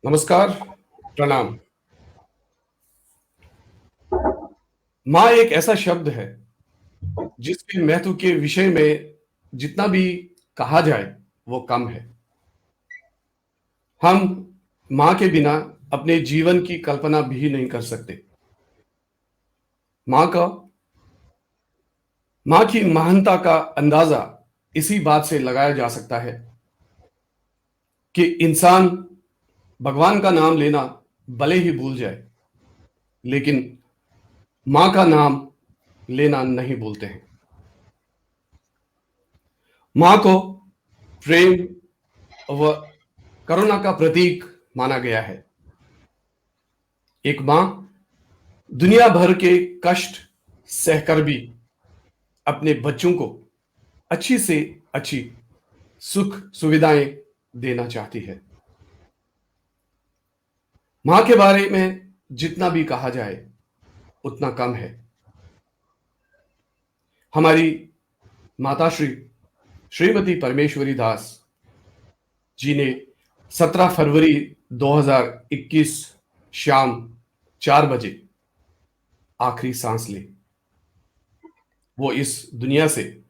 नमस्कार, प्रणाम। माँ एक ऐसा शब्द है, जिसके महत्व के विषय में जितना भी कहा जाए, वो कम है। हम माँ के बिना अपने जीवन की कल्पना भी नहीं कर सकते। माँ का माँ की महानता का अंदाज़ा इसी बात से लगाया जा सकता है कि इंसान भगवान का नाम लेना भले ही भूल जाए, लेकिन माँ का नाम लेना नहीं भूलते हैं। माँ को प्रेम व करुणा का प्रतीक माना गया है। एक माँ दुनिया भर के कष्ट सहकर भी अपने बच्चों को अच्छी से अच्छी सुख सुविधाएं देना चाहती है। माँ के बारे में जितना भी कहा जाए, उतना कम है। हमारी माताश्री श्रीमती परमेश्वरी दास जी ने 17 फरवरी 2021 शाम 4 बजे आखिरी सांस ली। वो इस दुनिया से,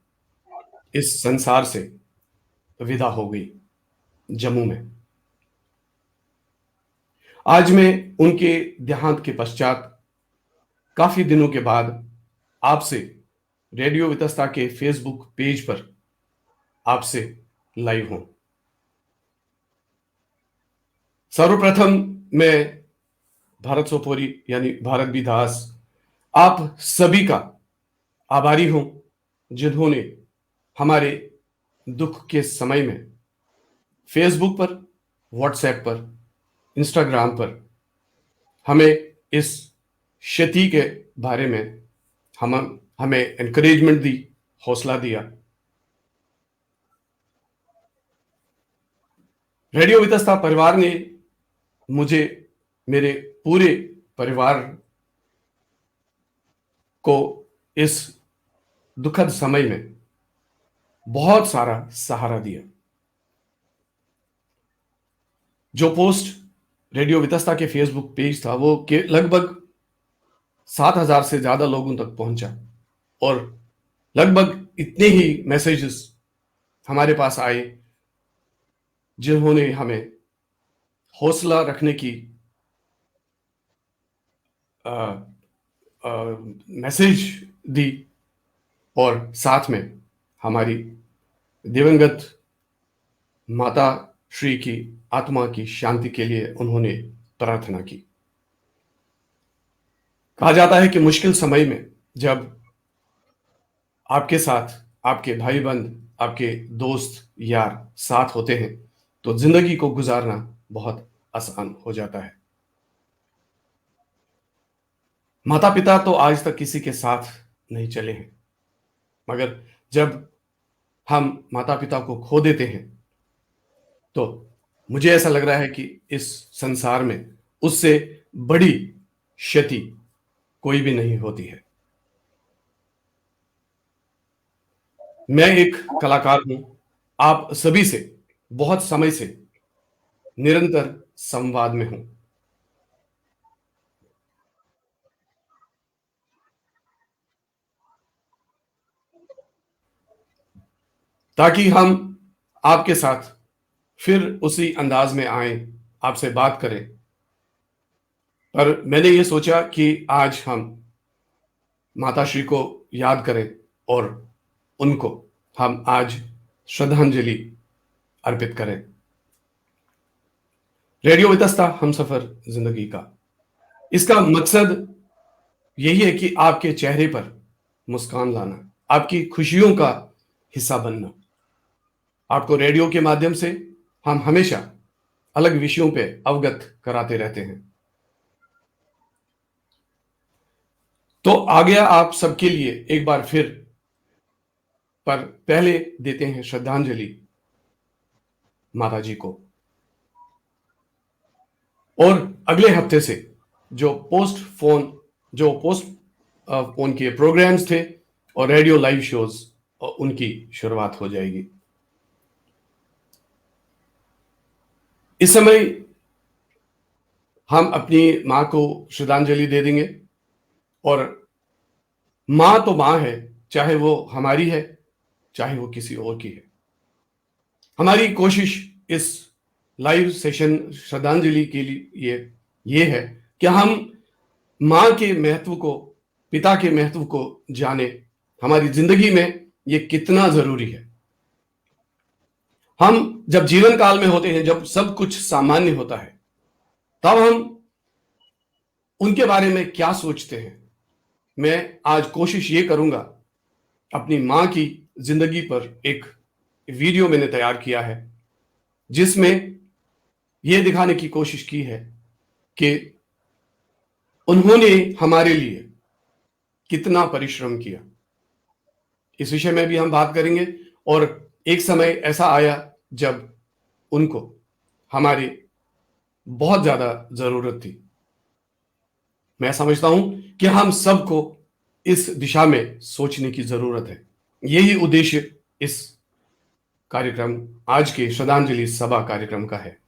इस संसार से विदा हो गई, जम्मू में। आज मैं उनके देहांत के पश्चात काफी दिनों के बाद आपसे रेडियो वितस्ता के फेसबुक पेज पर आपसे लाइव हूं। सर्वप्रथम मैं भारत सोपोरी यानी भारत बी दास आप सभी का आभारी हूं, जिन्होंने हमारे दुख के समय में फेसबुक पर, व्हाट्सएप पर, इंस्टाग्राम पर हमें इस क्षति के बारे में हम हमें एनकरेजमेंट दी, हौसला दिया। रेडियो वितस्ता परिवार ने मुझे, मेरे पूरे परिवार को इस दुखद समय में बहुत सारा सहारा दिया। जो पोस्ट रेडियो वितस्ता के फेसबुक पेज था, वो के लगभग 7,000 से ज्यादा लोगों तक पहुंचा और लगभग इतने ही मैसेजेस हमारे पास आए, जिन्होंने हमें हौसला रखने की मैसेज दी और साथ में हमारी दिवंगत माता श्री की आत्मा की शांति के लिए उन्होंने प्रार्थना की। कहा जाता है कि मुश्किल समय में जब आपके साथ आपके भाई बंद, आपके दोस्त यार साथ होते हैं, तो जिंदगी को गुजारना बहुत आसान हो जाता है। माता पिता तो आज तक किसी के साथ नहीं चले हैं, मगर जब हम माता पिता को खो देते हैं, तो मुझे ऐसा लग रहा है कि इस संसार में उससे बड़ी क्षति कोई भी नहीं होती है। मैं एक कलाकार हूं, आप सभी से बहुत समय से निरंतर संवाद में हूं, ताकि हम आपके साथ फिर उसी अंदाज में आए, आपसे बात करें। पर मैंने ये सोचा कि आज हम माताश्री को याद करें और उनको हम आज श्रद्धांजलि अर्पित करें। रेडियो वितस्ता हम सफर जिंदगी का, इसका मकसद यही है कि आपके चेहरे पर मुस्कान लाना, आपकी खुशियों का हिस्सा बनना। आपको रेडियो के माध्यम से हम हमेशा अलग विषयों पे अवगत कराते रहते हैं। तो आ गया आप सबके लिए एक बार फिर, पर पहले देते हैं श्रद्धांजलि माता जी को। और अगले हफ्ते से जो पोस्ट फोन के प्रोग्राम्स थे और रेडियो लाइव शोज, उनकी शुरुआत हो जाएगी। इस समय हम अपनी माँ को श्रद्धांजलि दे देंगे। और माँ तो माँ है, चाहे वो हमारी है, चाहे वो किसी और की है। हमारी कोशिश इस लाइव सेशन श्रद्धांजलि के लिए ये है कि हम माँ के महत्व को, पिता के महत्व को जाने। हमारी जिंदगी में ये कितना जरूरी है। हम जब जीवन काल में होते हैं, जब सब कुछ सामान्य होता है, तब हम उनके बारे में क्या सोचते हैं। मैं आज कोशिश ये करूंगा, अपनी माँ की जिंदगी पर एक वीडियो मैंने तैयार किया है, जिसमें यह दिखाने की कोशिश की है कि उन्होंने हमारे लिए कितना परिश्रम किया। इस विषय में भी हम बात करेंगे। और एक समय ऐसा आया जब उनको हमारी बहुत ज्यादा जरूरत थी। मैं समझता हूं कि हम सबको इस दिशा में सोचने की जरूरत है। यही उद्देश्य इस कार्यक्रम, आज के श्रद्धांजलि सभा कार्यक्रम का है।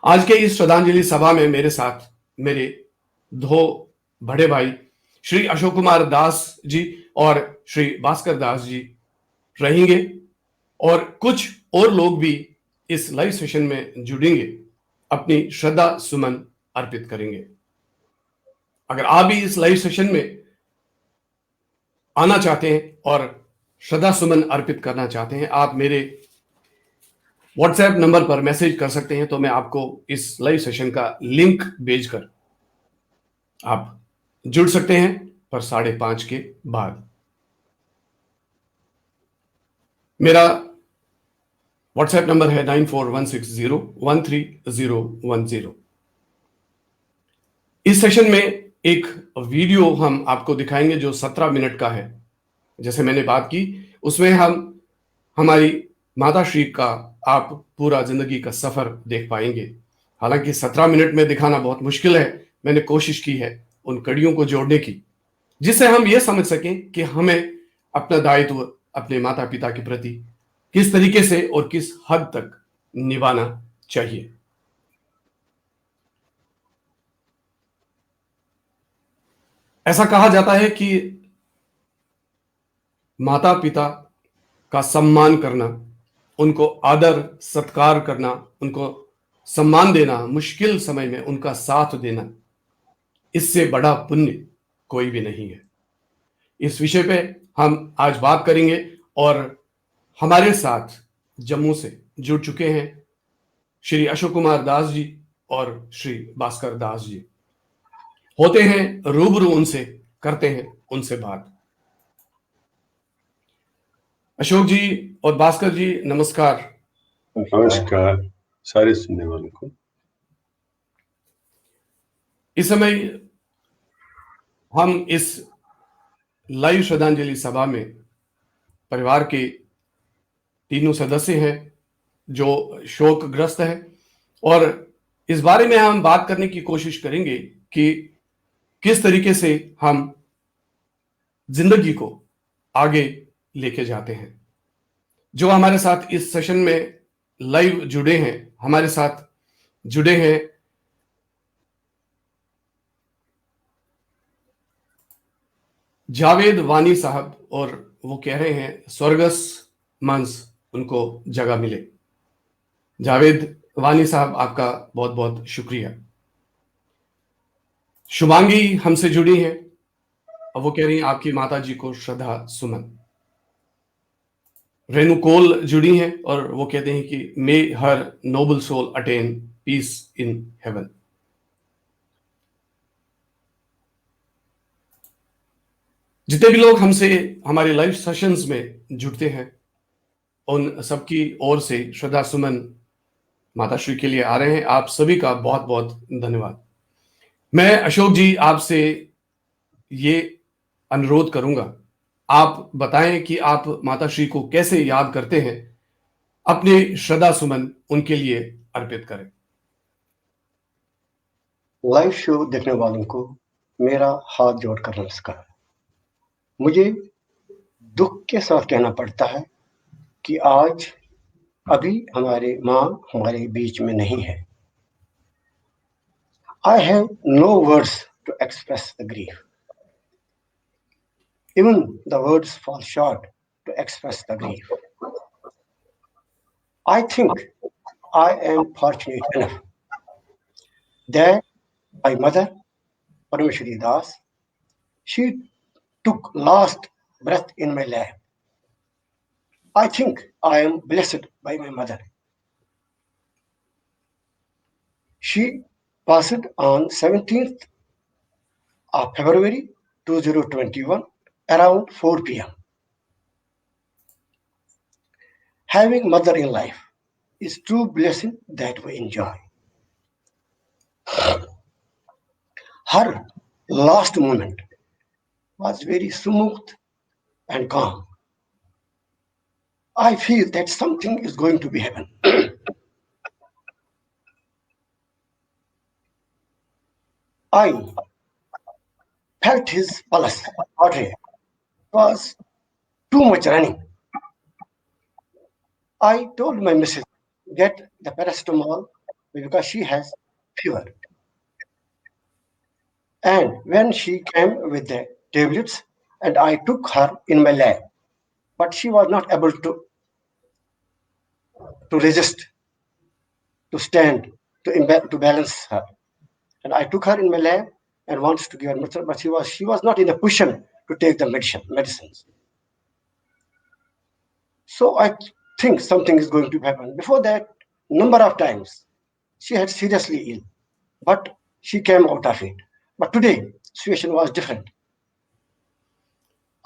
आज के इस श्रद्धांजलि सभा में मेरे साथ मेरे दो बड़े भाई श्री अशोक कुमार दास जी और श्री भास्कर दास जी रहेंगे, और कुछ और लोग भी इस लाइव सेशन में जुड़ेंगे, अपनी श्रद्धा सुमन अर्पित करेंगे। अगर आप भी इस लाइव सेशन में आना चाहते हैं और श्रद्धा सुमन अर्पित करना चाहते हैं, आप मेरे व्हाट्सएप नंबर पर मैसेज कर सकते हैं। तो मैं आपको इस लाइव सेशन का लिंक भेजकर आप जुड़ सकते हैं, पर 5:30 के बाद। मेरा व्हाट्सएप नंबर है 9416013010। इस सेशन में एक वीडियो हम आपको दिखाएंगे जो 17 मिनट का है। जैसे मैंने बात की, उसमें हम हमारी माता श्री का आप पूरा जिंदगी का सफर देख पाएंगे। हालांकि 17 मिनट में दिखाना बहुत मुश्किल है। मैंने कोशिश की है उन कड़ियों को जोड़ने की, जिससे हम ये समझ सकें कि हमें अपना दायित्व अपने माता पिता के प्रति किस तरीके से और किस हद तक निभाना चाहिए। ऐसा कहा जाता है कि माता पिता का सम्मान करना, उनको आदर सत्कार करना, उनको सम्मान देना, मुश्किल समय में उनका साथ देना, इससे बड़ा पुण्य कोई भी नहीं है। इस विषय पे हम आज बात करेंगे। और हमारे साथ जम्मू से जुड़ चुके हैं श्री अशोक कुमार दास जी और श्री भास्कर दास जी। होते हैं रूबरू उनसे, करते हैं उनसे बात। अशोक जी और भास्कर जी, नमस्कार। नमस्कार सारे सुनने वालों को। इस समय हम इस लाइव श्रद्धांजलि सभा में परिवार के तीनों सदस्य हैं जो शोकग्रस्त है, और इस बारे में हम बात करने की कोशिश करेंगे कि किस तरीके से हम जिंदगी को आगे लेके जाते हैं। जो हमारे साथ इस सेशन में लाइव जुड़े हैं, हमारे साथ जुड़े हैं जावेद वानी साहब, और वो कह रहे हैं स्वर्गस्थ मंस उनको जगह मिले। जावेद वानी साहब, आपका बहुत बहुत शुक्रिया। शुभांगी हमसे जुड़ी हैं, और वो कह रही हैं आपकी माता जी को श्रद्धा सुमन। रेणु कोल जुड़ी हैं और वो कहते हैं कि may her noble soul attain peace in heaven. जितने भी लोग हमसे हमारे लाइव सेशंस में जुड़ते हैं, उन सबकी ओर से श्रद्धा सुमन माता श्री के लिए आ रहे हैं। आप सभी का बहुत बहुत धन्यवाद। मैं अशोक जी आपसे ये अनुरोध करूंगा, आप बताएं कि आप माता श्री को कैसे याद करते हैं, अपने श्रद्धा सुमन उनके लिए अर्पित करें। लाइव शो देखने वालों को मेरा हाथ जोड़कर नमस्कार। मुझे दुख के साथ कहना पड़ता है कि आज अभी हमारी माँ हमारे बीच में नहीं है। I have no words to express the grief. Even the words fall short to express the grief. I think I am fortunate enough that my mother, Parameshwari Das, she took last breath in my lap. I think I am blessed by my mother. She passed on 17th of February 2021 around 4 p.m. Having mother in life is true blessing that we enjoy. Her last moment was very smooth and calm. I feel that something is going to be happen. I felt his pulse, heart rate was too much running. I told my missus get the paracetamol because she has fever. And when she came with the tablets, and I took her in my lap, but she was not able to resist, to stand, to balance her. And I took her in my lap and wanted to give her medicine, but she was not in a position to take the medicines. So I think something is going to happen. Before that, number of times she had seriously ill, but she came out of it. But today, situation was different.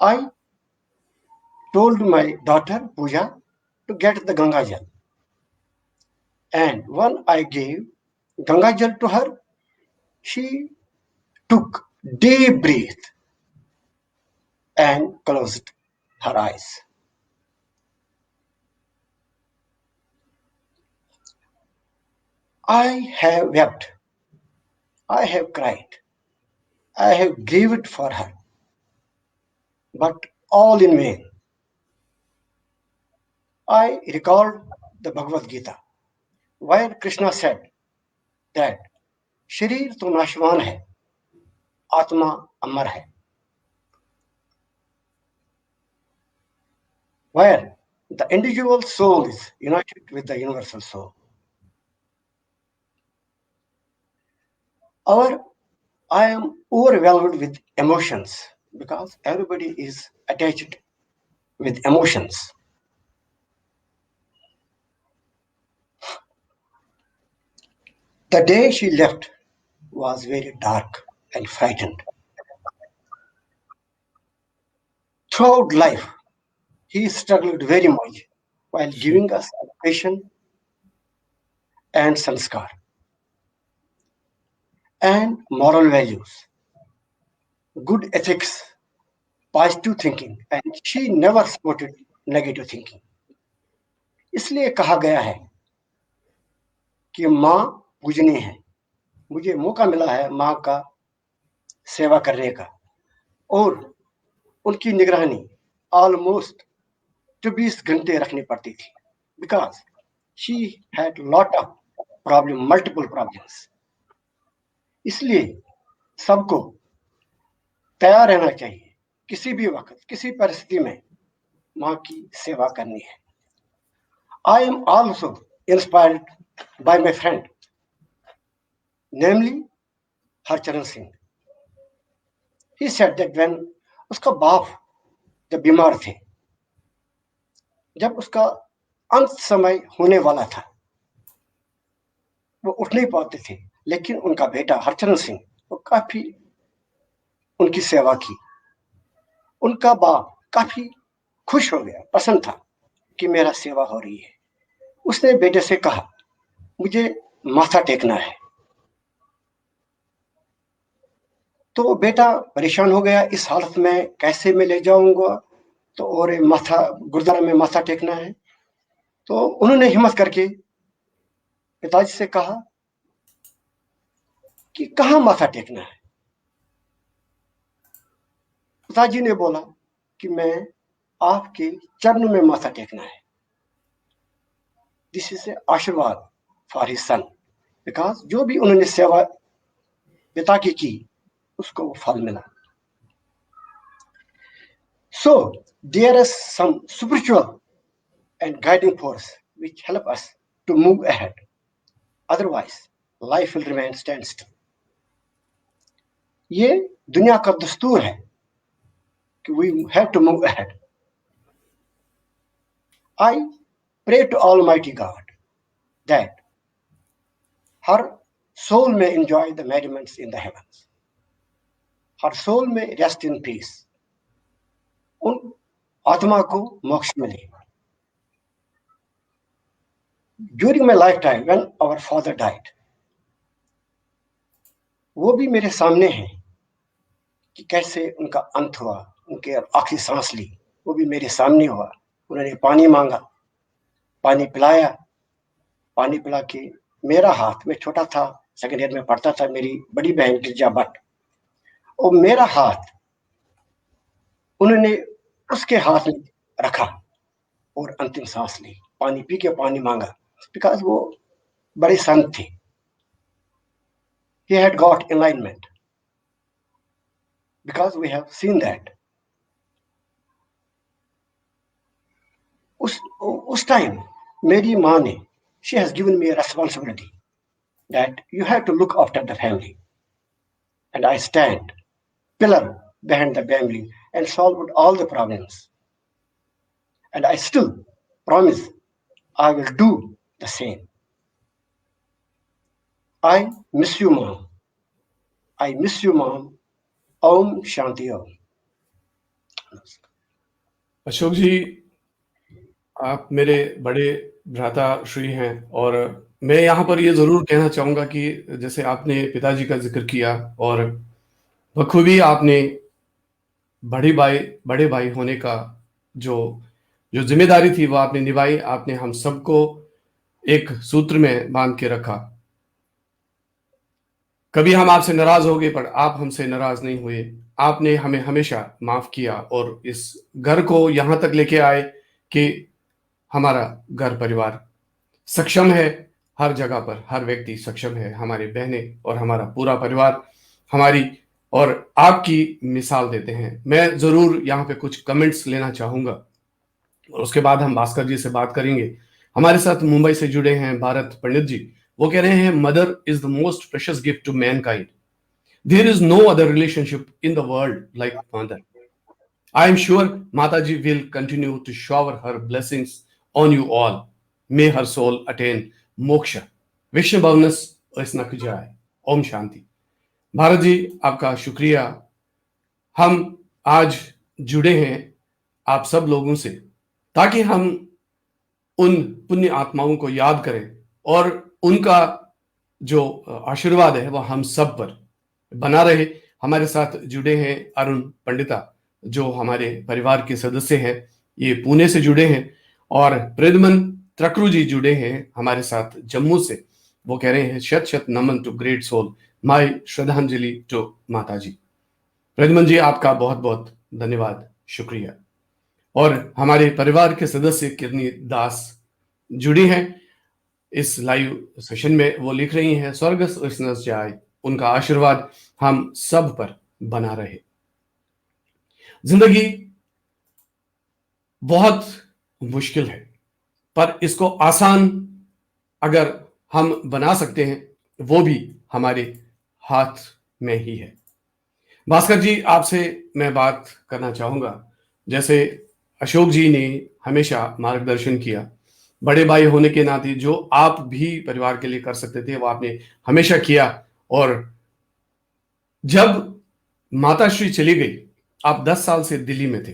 I told my daughter Pooja to get the Ganga Jal, and when I gave Ganga Jal to her, she took deep breath and closed her eyes. I have wept, I have cried, I have grieved for her, but all in vain. I recalled the Bhagavad Gita, where Krishna said that शरीर तो नाशवान है, आत्मा अमर है. Where the individual soul is united with the universal soul. I am overwhelmed with emotions because everybody is attached with emotions. The day she left was very dark and frightened. Throughout life, he struggled very much while giving us education and sanskar and moral values, good ethics, positive thinking, and she never supported negative thinking. इसलिए कहा गया है कि माँ पूजनीय है. मुझे मौका मिला है माँ का सेवा करने का, और उनकी निगरानी ऑलमोस्ट 24 घंटे रखनी पड़ती थी because she had lot of problem, multiple problems. इसलिए सबको तैयार रहना चाहिए किसी भी वक्त, किसी परिस्थिति में माँ की सेवा करनी है. I am also inspired by my friend, namely Harcharan Singh. He said that when उसका बाप जब बीमार थे, जब उसका अंत समय होने वाला था, वो उठ नहीं पाते थे, लेकिन उनका बेटा हरचरण सिंह वो काफी उनकी सेवा की. उनका बाप काफी खुश हो गया, पसंद था कि मेरा सेवा हो रही है. उसने बेटे से कहा मुझे माथा टेकना है. तो बेटा परेशान हो गया, इस हालत में कैसे मैं ले जाऊंगा, तो और माथा गुरुद्वारा में माथा टेकना है. तो उन्होंने हिम्मत करके पिताजी से कहा कि कहाँ माथा टेकना है. पिताजी ने बोला कि मैं आपके चरण में माथा टेकना है. दिस इज आशीर्वाद फॉर हिज सन, बिकॉज जो भी उन्होंने सेवा पिता की उसको वो फल मिला. So there is some spiritual and guiding force which help us to move ahead. Otherwise, life will remain standstill. ये दुनिया का दस्तूर है कि we have to move ahead. I pray to Almighty God that her soul may enjoy the merriments in the heavens. Her soul may rest in peace. उन आत्मा को मोक्ष मिले. During my lifetime, when our father died, वो भी मेरे सामने है कि कैसे उनका अंत हुआ, उनके आखिरी सांस ली, वो भी मेरे सामने हुआ. उन्होंने पानी मांगा, पानी पिलाया, पानी पिला के मेरा हाथ, मैं छोटा था, सेकेंड ईयर में पढ़ता था, मेरी बड़ी बहन गिरजा भट्ट, और मेरा हाथ उन्होंने उसके हाथ में रखा और अंतिम सांस ली. पानी पी के पानी मांगा, बिकॉज वो बड़े संत थे. He had got enlightenment, because we have seen that. उस टाइम मेरी माँ ने, she has given me a responsibility that you have to look after the family, and I stand pillar behind the family and solved all the problems, and I still promise I will do the same. I miss you, Mom. I miss you, Mom. Om Shanti Om. Ashok जी, आप मेरे बड़े भ्राता श्री हैं, और मैं यहाँ पर ये ज़रूर कहना चाहूँगा कि जैसे आपने पिताजी का जिक्र किया और बखूबी आपने बड़े भाई होने का जो जिम्मेदारी थी वो आपने निभाई. आपने हम सबको एक सूत्र में बांध के रखा. कभी हम आपसे नाराज हो गए पर आप हमसे नाराज नहीं हुए. आपने हमें हमेशा माफ किया और इस घर को यहाँ तक लेके आए कि हमारा घर परिवार सक्षम है. हर जगह पर हर व्यक्ति सक्षम है. हमारी बहनें और हमारा पूरा परिवार हमारी और आपकी मिसाल देते हैं. मैं जरूर यहाँ पे कुछ कमेंट्स लेना चाहूंगा और उसके बाद हम भास्कर जी से बात करेंगे. हमारे साथ मुंबई से जुड़े हैं भारत पंडित जी. वो कह रहे हैं, mother is the most precious gift to mankind. There is no other relationship in the world like mother. I am sure Mataji will continue to shower her blessings on you all. May her soul attain moksha. Vishnu Bhavnas Asnak Jai. Om Shanti. Bharat ji, आपका शुक्रिया. हम आज जुड़े हैं आप सब लोगों से ताकि हम उन पुण्य आत्माओं को याद करें और उनका जो आशीर्वाद है वह हम सब पर बना रहे. हमारे साथ जुड़े हैं अरुण पंडिता, जो हमारे परिवार के सदस्य हैं. ये पुणे से जुड़े हैं. और प्रद्युमन त्रकरू जी जुड़े हैं हमारे साथ जम्मू से. वो कह रहे हैं, शत शत नमन टू ग्रेट सोल, माय श्रद्धांजलि टू माता जी. प्रद्युमन जी, आपका बहुत बहुत धन्यवाद, शुक्रिया. और हमारे परिवार के सदस्य किरनी दास जुड़ी हैं इस लाइव सेशन में. वो लिख रही हैं, स्वर्गस उसनस जाए, उनका आशीर्वाद हम सब पर बना रहे. जिंदगी बहुत मुश्किल है पर इसको आसान अगर हम बना सकते हैं वो भी हमारे हाथ में ही है. भास्कर जी, आपसे मैं बात करना चाहूंगा. जैसे अशोक जी ने हमेशा मार्गदर्शन किया, बड़े भाई होने के नाते जो आप भी परिवार के लिए कर सकते थे वो आपने हमेशा किया. और जब माताश्री चली गई, आप 10 साल से दिल्ली में थे,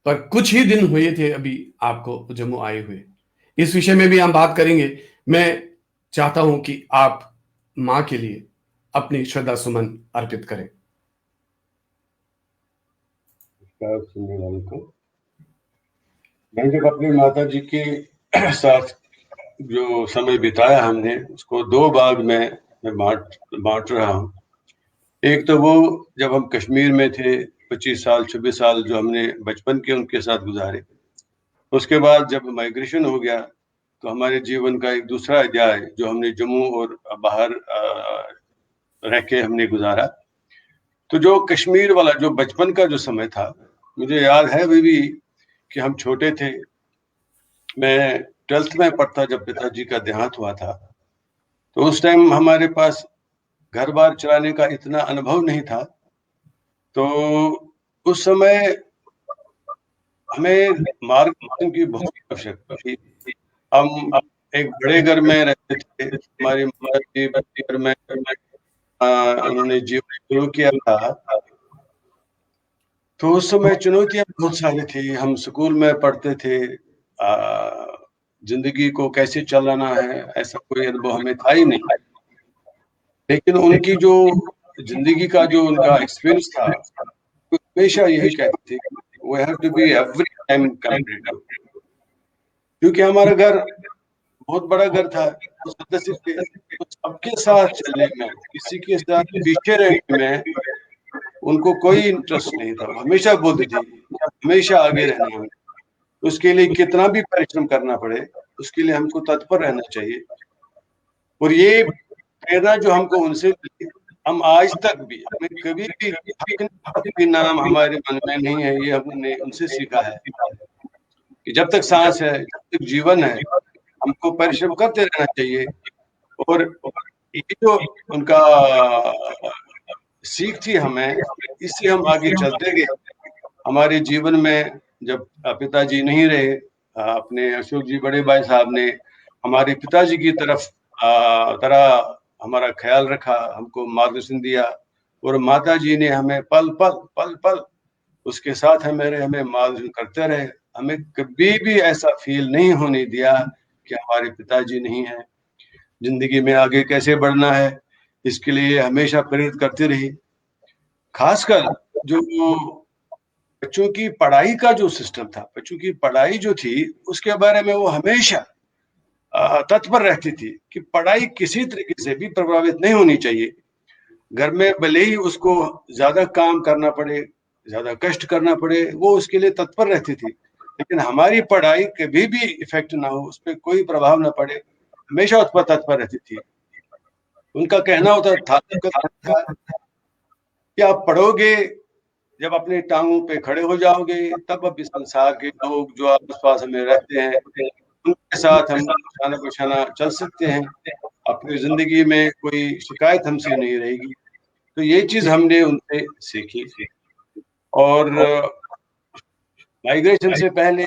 पर कुछ ही दिन हुए थे अभी आपको जम्मू आए हुए. इस विषय में भी हम बात करेंगे. मैं चाहता हूं कि आप मां के लिए अपनी श्रद्धा सुमन अर्पित करें. सुनने वालों को, मैं जब अपनी माता जी के साथ जो समय बिताया हमने, उसको 2 भाग में मैं बांट रहा हूँ. एक तो वो जब हम कश्मीर में थे, 25 साल 26 साल जो हमने बचपन के उनके साथ गुजारे. उसके बाद जब माइग्रेशन हो गया तो हमारे जीवन का एक दूसरा अध्याय जो हमने जम्मू और बाहर रह के हमने गुजारा। तो जो कश्मीर वाला जो बचपन का जो समय था, मुझे याद है अभी भी कि हम छोटे थे। मैं 12th में पढ़ता जब पिताजी का देहांत हुआ था, तो उस टाइम हमारे पास घर बार चलाने का इतना अनुभव नहीं था। तो उस समय हमें मार्गदर्शन की बहुत आवश्यकता थी। हम एक बड़े घर में रहते थे, हमारी माता जी घर में उन्होंने जीवन शुरू किया था। तो उस समय चुनौतियां बहुत सारी थी। हम स्कूल में पढ़ते थे, जिंदगी को कैसे चलाना है ऐसा कोई अनुभव हमें था ही नहीं। लेकिन उनकी जो जिंदगी का जो उनका एक्सपीरियंस था, वो हमेशा यही कहते थे, we have to be every time competitive. क्योंकि हमारा घर बहुत बड़ा घर था, तो सदस्य थे, तो सबके साथ चलने में, किसी के साथ पीछे रहने में उनको कोई इंटरेस्ट नहीं था। हमेशा बोलती थी हमेशा आगे रहना है, उसके लिए कितना भी परिश्रम करना पड़े, उसके लिए हमको तत्पर रहना चाहिए। और ये प्रेरणा जो हमको उनसे मिली, हम आज तक भी, हमें कभी भी हक के नाम हमारे मन में नहीं है। ये हमने उनसे सीखा है कि जब तक सांस है, जब तक जीवन है, हमको परिश्रम करते रहना चाहिए। और ये जो उनका सीख थी हमें, इससे हम आगे चलते गए। हमारे जीवन में जब पिताजी नहीं रहे, अपने अशोक जी बड़े भाई साहब ने हमारे पिताजी की तरह हमारा ख्याल रखा, हमको मार्गदर्शन दिया। और माता जी ने हमें पल पल उसके साथ हमें मार्गदर्शन करते रहे। हमें कभी भी ऐसा फील नहीं होने दिया कि हमारे पिताजी नहीं है। जिंदगी में आगे कैसे बढ़ना है, इसके लिए हमेशा प्रेरित करती रही। खासकर जो बच्चों की पढ़ाई का जो सिस्टम था, बच्चों की पढ़ाई जो थी, उसके बारे में वो हमेशा तत्पर रहती थी कि पढ़ाई किसी तरीके से भी प्रभावित नहीं होनी चाहिए। घर में भले ही उसको ज्यादा काम करना पड़े, ज्यादा कष्ट करना पड़े, वो उसके लिए तत्पर रहती थी। लेकिन हमारी पढ़ाई कभी भी इफेक्ट ना हो, उस पर कोई प्रभाव ना पड़े, हमेशा उस पर तत्पर रहती थी। उनका कहना होता था कि आप पढ़ोगे, जब अपने टांगों पे खड़े हो जाओगे, तब अब इस संसार के लोग जो आस पास हमें रहते हैं, उनके साथ हम शाना बशाना चल सकते हैं। अपनी जिंदगी में कोई शिकायत हमसे नहीं रहेगी। तो ये चीज हमने उनसे सीखी। और माइग्रेशन से पहले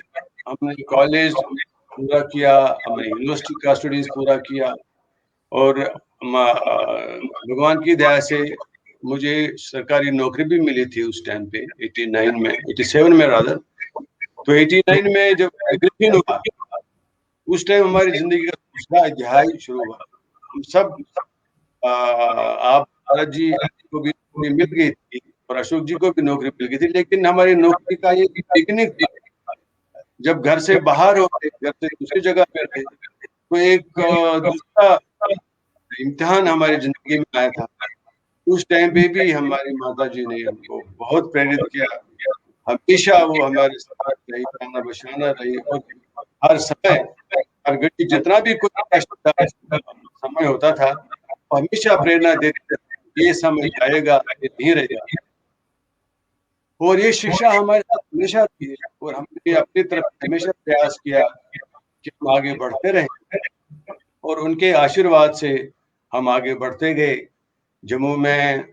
हमने कॉलेज पूरा किया, हमने यूनिवर्सिटी का स्टडीज पूरा किया। और भगवान की दया से मुझे सरकारी नौकरी भी मिली थी उस टाइम पे, 87 में रादर। तो 89 में जब माइग्रेशन हुआ, उस टाइम हमारी जिंदगी का दूसरा अध्याय शुरू हुआ। हम सब आप भारत जी को भी नौकरी मिल गई थी और अशोक जी को भी नौकरी मिल गई थी, लेकिन हमारी नौकरी का ये पिकनिक था। जब घर से बाहर होते, घर से दूसरी जगह पे थे, तो एक दूसरा इम्तिहान हमारी जिंदगी में आया था। उस टाइम पे भी हमारी माता जी ने हमको बहुत प्रेरित किया। हमेशा वो हमारे साथ रही, खाना बशाना रही। और हर समय, हर घड़ी, जितना भी कोई कष्टदायक समय होता था, हमेशा प्रेरणा देते थे, ये समय जाएगा, ये नहीं रहेगा। और ये शिक्षा हमारे साथ हमेशा थी। और हमने अपनी तरफ हमेशा प्रयास किया कि हम आगे बढ़ते रहे। और उनके आशीर्वाद से हम आगे बढ़ते गए। जम्मू में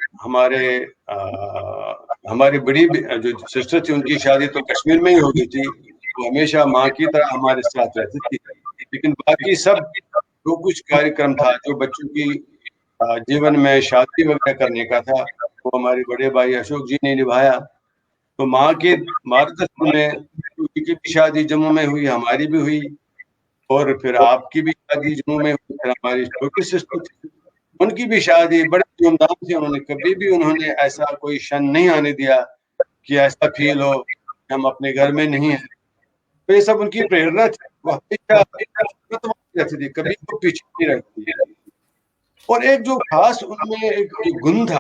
हमारी बड़ी जो सिस्टर थी, उनकी शादी तो कश्मीर में ही हो गई थी। वो हमेशा माँ की तरह हमारे साथ रहती थी। लेकिन बाकी सब जो कुछ कार्यक्रम था, जो बच्चों की जीवन में शादी वगैरह करने का था, वो हमारे बड़े भाई अशोक जी ने निभाया। तो माँ के मार्गदर्शन में उनकी भी शादी जम्मू में हुई, हमारी भी हुई। और फिर आपकी भी शादी जम्मू में हुई, फिर हमारी छोटी सिस्टर थी, उनकी भी शादी बड़े धूमधाम से। उन्होंने कभी भी ऐसा कोई क्षण नहीं आने दिया कि ऐसा फील हो कि हम अपने घर में नहीं है। तो ये सब उनकी प्रेरणा थी। वो हमेशा रहती थी, कभी वो पीछे नहीं रहती थी। और एक जो खास उनमें एक गुण था,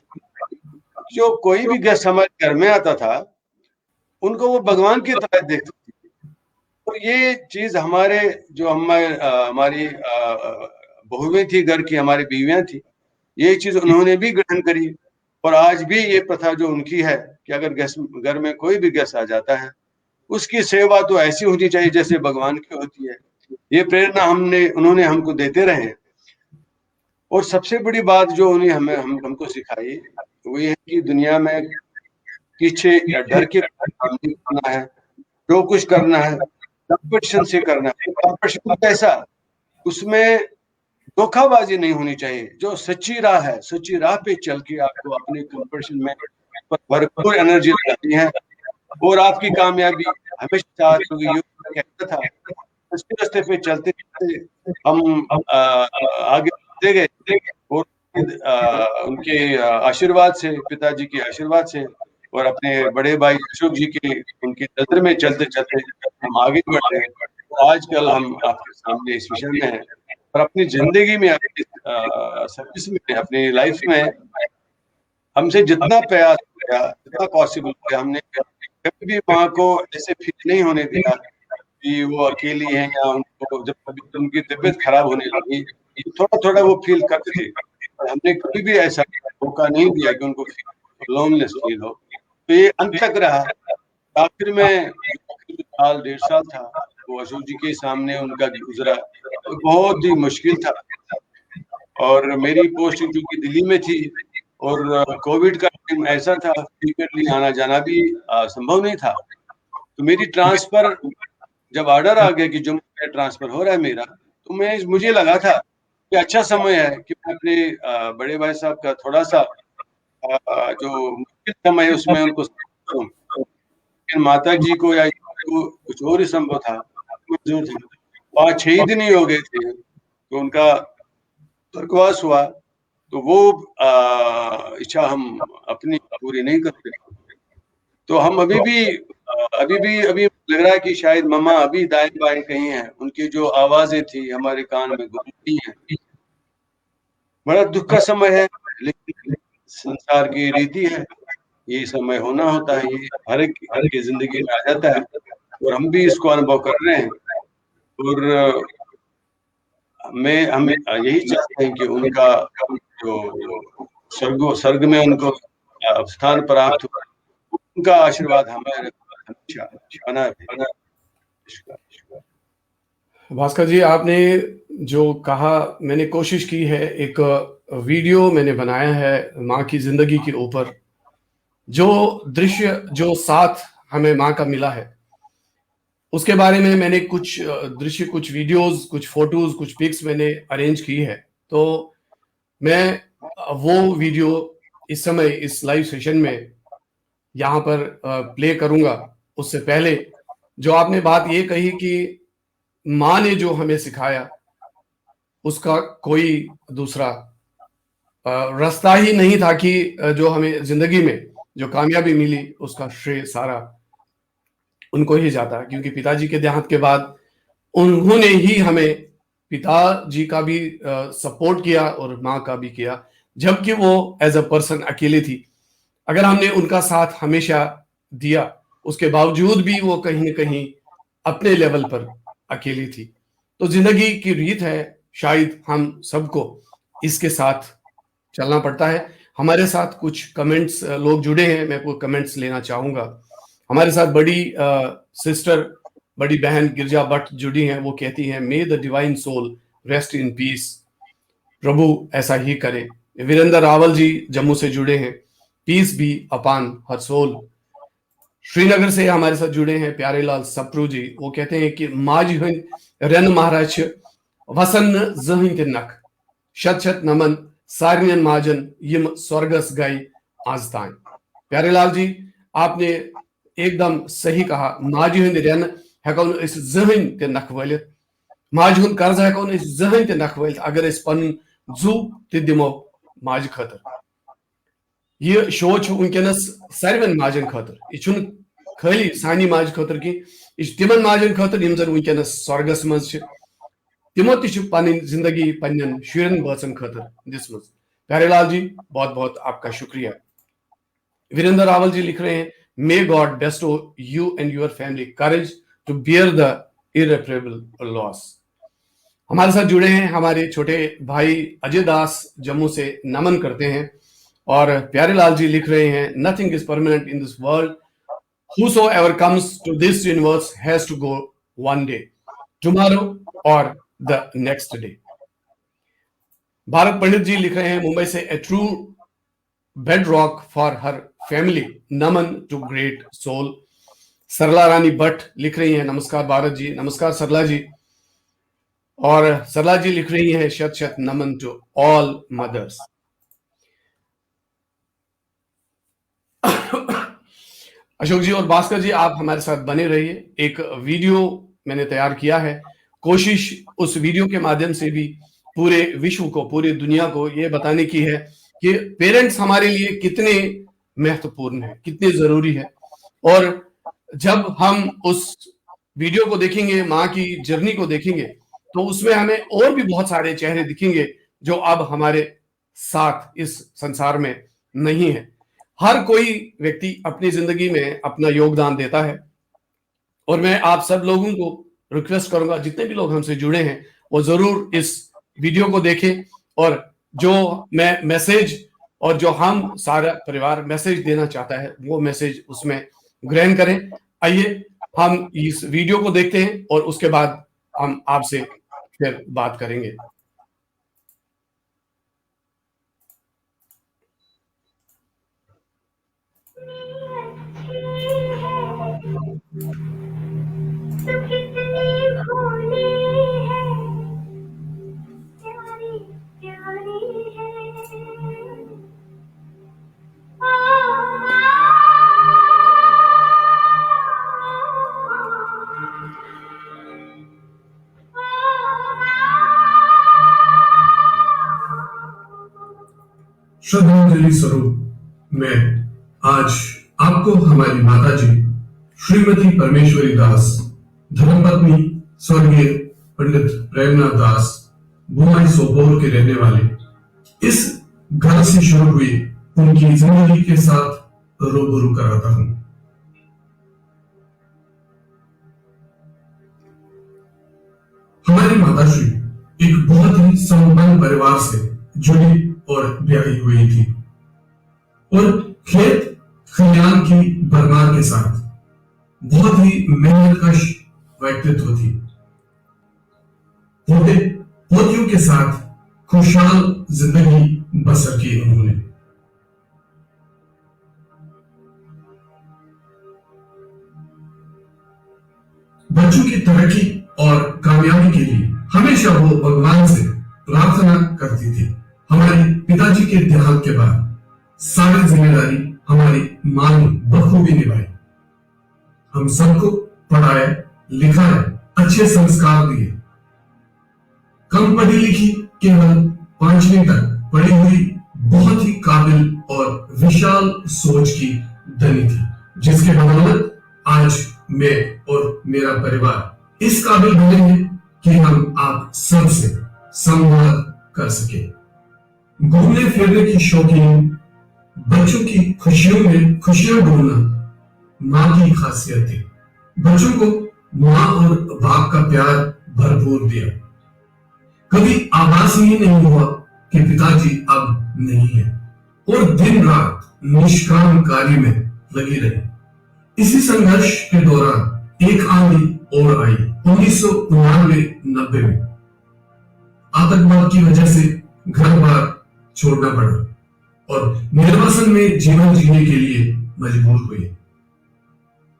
जो कोई भी गेस्ट हमारे घर में आता था, उनको वो भगवान की तरह देखती थी। और ये चीज हमारी बहुएं थी घर की, हमारी बीवियां थी, ये चीज उन्होंने भी ग्रहण करी। और आज भी ये प्रथा जो उनकी है कि अगर घर में कोई भी गेस्ट आ जाता है, उसकी सेवा तो ऐसी होनी चाहिए जैसे भगवान की होती है। ये प्रेरणा उन्होंने हमको देते रहे। और सबसे बड़ी बात जो उन्हें हमको सिखाई वो ये है कि दुनिया में पीछे या डर के काम नहीं करना है, जो कुछ करना है कंपटीशन से करना है। कंपटीशन कैसा, उसमें धोखाबाजी नहीं होनी चाहिए। जो सच्ची राह है, सच्ची राह पे चल के आपको अपने कंपटीशन में भरपूर एनर्जी लगानी है और आपकी कामयाबी हमेशा साथ होगी। ये कहता था, उसके रास्ते पे चलते चलते हम आगे बढ़ते गए और उनके आशीर्वाद से, पिताजी के आशीर्वाद से और अपने बड़े भाई अशोक जी के उनके नजर में चलते चलते हम आगे बढ़ रहे हैं। तो आजकल हम आपके सामने इस विषय में हैं और अपनी जिंदगी में, अपनी सर्विस में, अपनी लाइफ में हमसे जितना प्रयास किया, जितना पॉसिबल किया, हमने कभी भी माँ को ऐसे फील नहीं होने दिया कि वो अकेली है या उनको जब कभी उनकी तबीयत खराब होने लगी थोड़ा थोड़ा वो फील करते थे। और हमने कभी भी ऐसा मौका नहीं दिया कि उनको लोनलेस फील हो। तो ये अंत तक रहा। आखिर में साल 1.5 साल था वो अशोक जी के सामने उनका गुजरा, तो बहुत ही मुश्किल था। और मेरी पोस्टिंग क्योंकि दिल्ली में थी और कोविड का टाइम ऐसा था, फ्रीक्वेंटली आना जाना भी संभव नहीं था। तो मेरी ट्रांसफर जब ऑर्डर आ गया कि जम्मू में ट्रांसफर हो रहा है मेरा, तो मुझे लगा था कि अच्छा समय है कि मैं अपने बड़े भाई साहब का थोड़ा सा जो मुश्किल समय है उसमें उनको करूं। लेकिन माता जी को या को कुछ और ही संभव था, मंजूर था। 5-6 ही दिन ही हो गए थे तो उनका स्वर्गवास हुआ। तो वो इच्छा हम अपनी पूरी नहीं कर सके। तो हम अभी लग रहा है कि शायद मम्मा अभी दाएं बाएं कहीं हैं। उनकी जो आवाजें थी हमारे कान में गूंजती हैं। बड़ा दुख का समय है, लेकिन संसार की रीति है, ये समय होना होता है, ये हर एक की जिंदगी में आ जाता है और हम भी इसको अनुभव कर रहे हैं। और हम यही चाहते हैं कि उनका जो स्वर्ग में उनको स्थान प्राप्त हो, उनका आशीर्वाद हमारे हमेशा बना रहे। भास्कर जी, आपने जो कहा, मैंने कोशिश की है, एक वीडियो मैंने बनाया है माँ की जिंदगी के ऊपर। जो दृश्य, जो साथ हमें माँ का मिला है, उसके बारे में मैंने कुछ दृश्य, कुछ वीडियोस, कुछ फोटोज, कुछ पिक्स मैंने अरेंज की है। तो मैं वो वीडियो इस समय इस लाइव सेशन में यहाँ पर प्ले करूंगा। उससे पहले जो आपने बात ये कही कि माँ ने जो हमें सिखाया उसका कोई दूसरा रास्ता ही नहीं था कि जो हमें जिंदगी में जो कामयाबी मिली उसका श्रेय सारा उनको ही जाता है, क्योंकि पिताजी के देहांत के बाद उन्होंने ही हमें पिताजी का भी सपोर्ट किया और माँ का भी किया, जबकि वो एज अ पर्सन अकेले थी। अगर हमने उनका साथ हमेशा दिया, उसके बावजूद भी वो कहीं न कहीं अपने लेवल पर अकेली थी। तो जिंदगी की रीत है, शायद हम सबको इसके साथ चलना पड़ता है। हमारे साथ कुछ कमेंट्स लोग जुड़े हैं, मैं वो कमेंट्स लेना चाहूंगा। हमारे साथ बड़ी सिस्टर, बड़ी बहन गिरजा भट्ट जुड़ी हैं। वो कहती हैं, may the divine soul rest in peace. प्रभु ऐसा ही करे। वीरेंद्र रावल जी जम्मू से जुड़े हैं, पीस बी अपान हर सोल। श्रीनगर से हमारे साथ जुड़े हैं प्यारेलाल सप्रू जी। वो कहते हैं कि माज रन महाराज वसन जहिं नख शत शत नमन सारियन महाजन यम स्वर्गस गई आज ताई। प्यारेलाल जी, आपने एकदम सही कहा। माज रन हेको इस जहिं ते नख वलित, माज हुंद कर्ज हेको इस जहिं ते नख वलित अगर इस पन जू ते दिमो माज खतर। यह शो वनकस सार्वन माजन खतर, यह खाली सानी माज खतर कि यह तिमन माजन खतर यम जन वनकस स्वर्गस मज तिमो पन जिंदगी पन्न शुरन बचन खतर दिसम। प्यारेलाल जी, बहुत बहुत आपका शुक्रिया। वीरेंद्र रावल जी लिख रहे हैं, मे गॉड बेस्टो you and your family courage to bear the irreparable loss. हमारे साथ जुड़े हैं हमारे छोटे भाई अजय दास जम्मू से, नमन करते हैं। और प्यारे लाल जी लिख रहे हैं, nothing is permanent in this world, whosoever comes to this universe has to go one day, tomorrow or the next day. Bharat Pandit ji लिख रहे हैं मुंबई से, a true bedrock for her family, नमन to great soul. Sarla Rani Bhatt लिख रही हैं, नमस्कार भारत जी। नमस्कार सरला जी। और सरला जी लिख रही हैं, शत शत नमन टू ऑल मदर्स। अशोक जी और भास्कर जी, आप हमारे साथ बने रहिए। एक वीडियो मैंने तैयार किया है, कोशिश उस वीडियो के माध्यम से भी पूरे विश्व को, पूरी दुनिया को ये बताने की है कि पेरेंट्स हमारे लिए कितने महत्वपूर्ण है, कितने जरूरी है। और जब हम उस वीडियो को देखेंगे, माँ की जर्नी को देखेंगे, तो उसमें हमें और भी बहुत सारे चेहरे दिखेंगे जो अब हमारे साथ इस संसार में नहीं है। हर कोई व्यक्ति अपनी जिंदगी में अपना योगदान देता है। और मैं आप सब लोगों को रिक्वेस्ट करूंगा, जितने भी लोग हमसे जुड़े हैं वो जरूर इस वीडियो को देखें, और जो मैं मैसेज और जो हम सारा परिवार मैसेज देना चाहता है वो मैसेज उसमें ग्रहण करें। आइए हम इस वीडियो को देखते हैं और उसके बाद हम आपसे फिर बात करेंगे। तू कितनी भोली है, प्यारी प्यारी है। श्रद्धांजलि स्वरूप मैं आज आपको हमारी माता जी श्रीमती परमेश्वरी दास, धर्मपत्नी स्वर्गीय पंडित प्रेमनाथ दास, बुमाई सोपोर के रहने वाले, इस घर से शुरू हुई उनकी जिंदगी के साथ रूबरू कराता हूं। हमारी माताश्री एक बहुत ही संपन्न परिवार से जुड़ी और ब्याही हुई थी, और खेत खलियान की भरमार के साथ बहुत ही मेहनतकश व्यक्तित्व थी। पोते पोतियों के साथ खुशहाल जिंदगी बसर की उन्होंने। बच्चों की तरक्की और कामयाबी के लिए हमेशा वो भगवान से प्रार्थना करती थी। हमारे पिताजी के देहांत के बाद सारी जिम्मेदारी हमारी मां ने बखूबी निभाई। हम सबको पढ़ाए, लिखाए, अच्छे संस्कार दिए। कम पढ़ी लिखी, केवल 5वीं तक पढ़ी हुई, बहुत ही काबिल और विशाल सोच की धनी थी, जिसके बदौलत आज मैं और मेरा परिवार इस काबिल बने हैं कि हम आप सबसे संवाद कर सके। घूमने फिरने की शौकीन, बच्चों की खुशियों में खुशियां ढूंढना मां की खासियत थी। बच्चों को मां और बाप का प्यार भरपूर दिया। कभी आभास ही नहीं हुआ कि पिताजी अब नहीं है, और दिन रात निष्काम कार्य में लगी रही। इसी संघर्ष के दौरान एक आंधी और आई 1999-90 में। आतंकवाद की वजह से घर बार छोड़ना पड़ा और निर्वासन में जीवन जीने के लिए मजबूर हुए।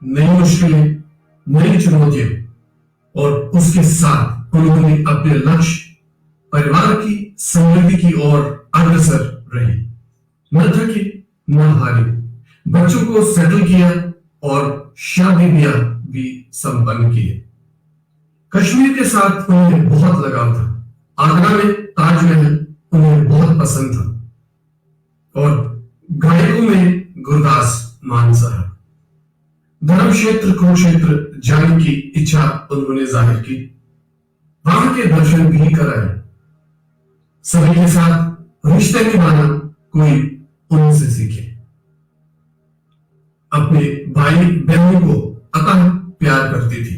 नई मुश्किलें, नई चुनौतियां, और उसके साथ उन्होंने अपने लक्ष्य परिवार की समृद्धि की ओर अग्रसर रही। न थके न हारे, बच्चों को सेटल किया और शादी ब्याह भी संपन्न किए। कश्मीर के साथ उन्हें बहुत लगाव था। आगरा में ताजमहल उन्हें बहुत पसंद था, और गायकों में गुरदास मानसरा। धर्म क्षेत्र कुरुक्षेत्र जाने की इच्छा उन्होंने जाहिर की। वहां के दर्शन भी कराए। सभी के साथ रिश्ते निभाना कोई उनसे सीखे। अपने भाई बहनों को अतः प्यार करती थी।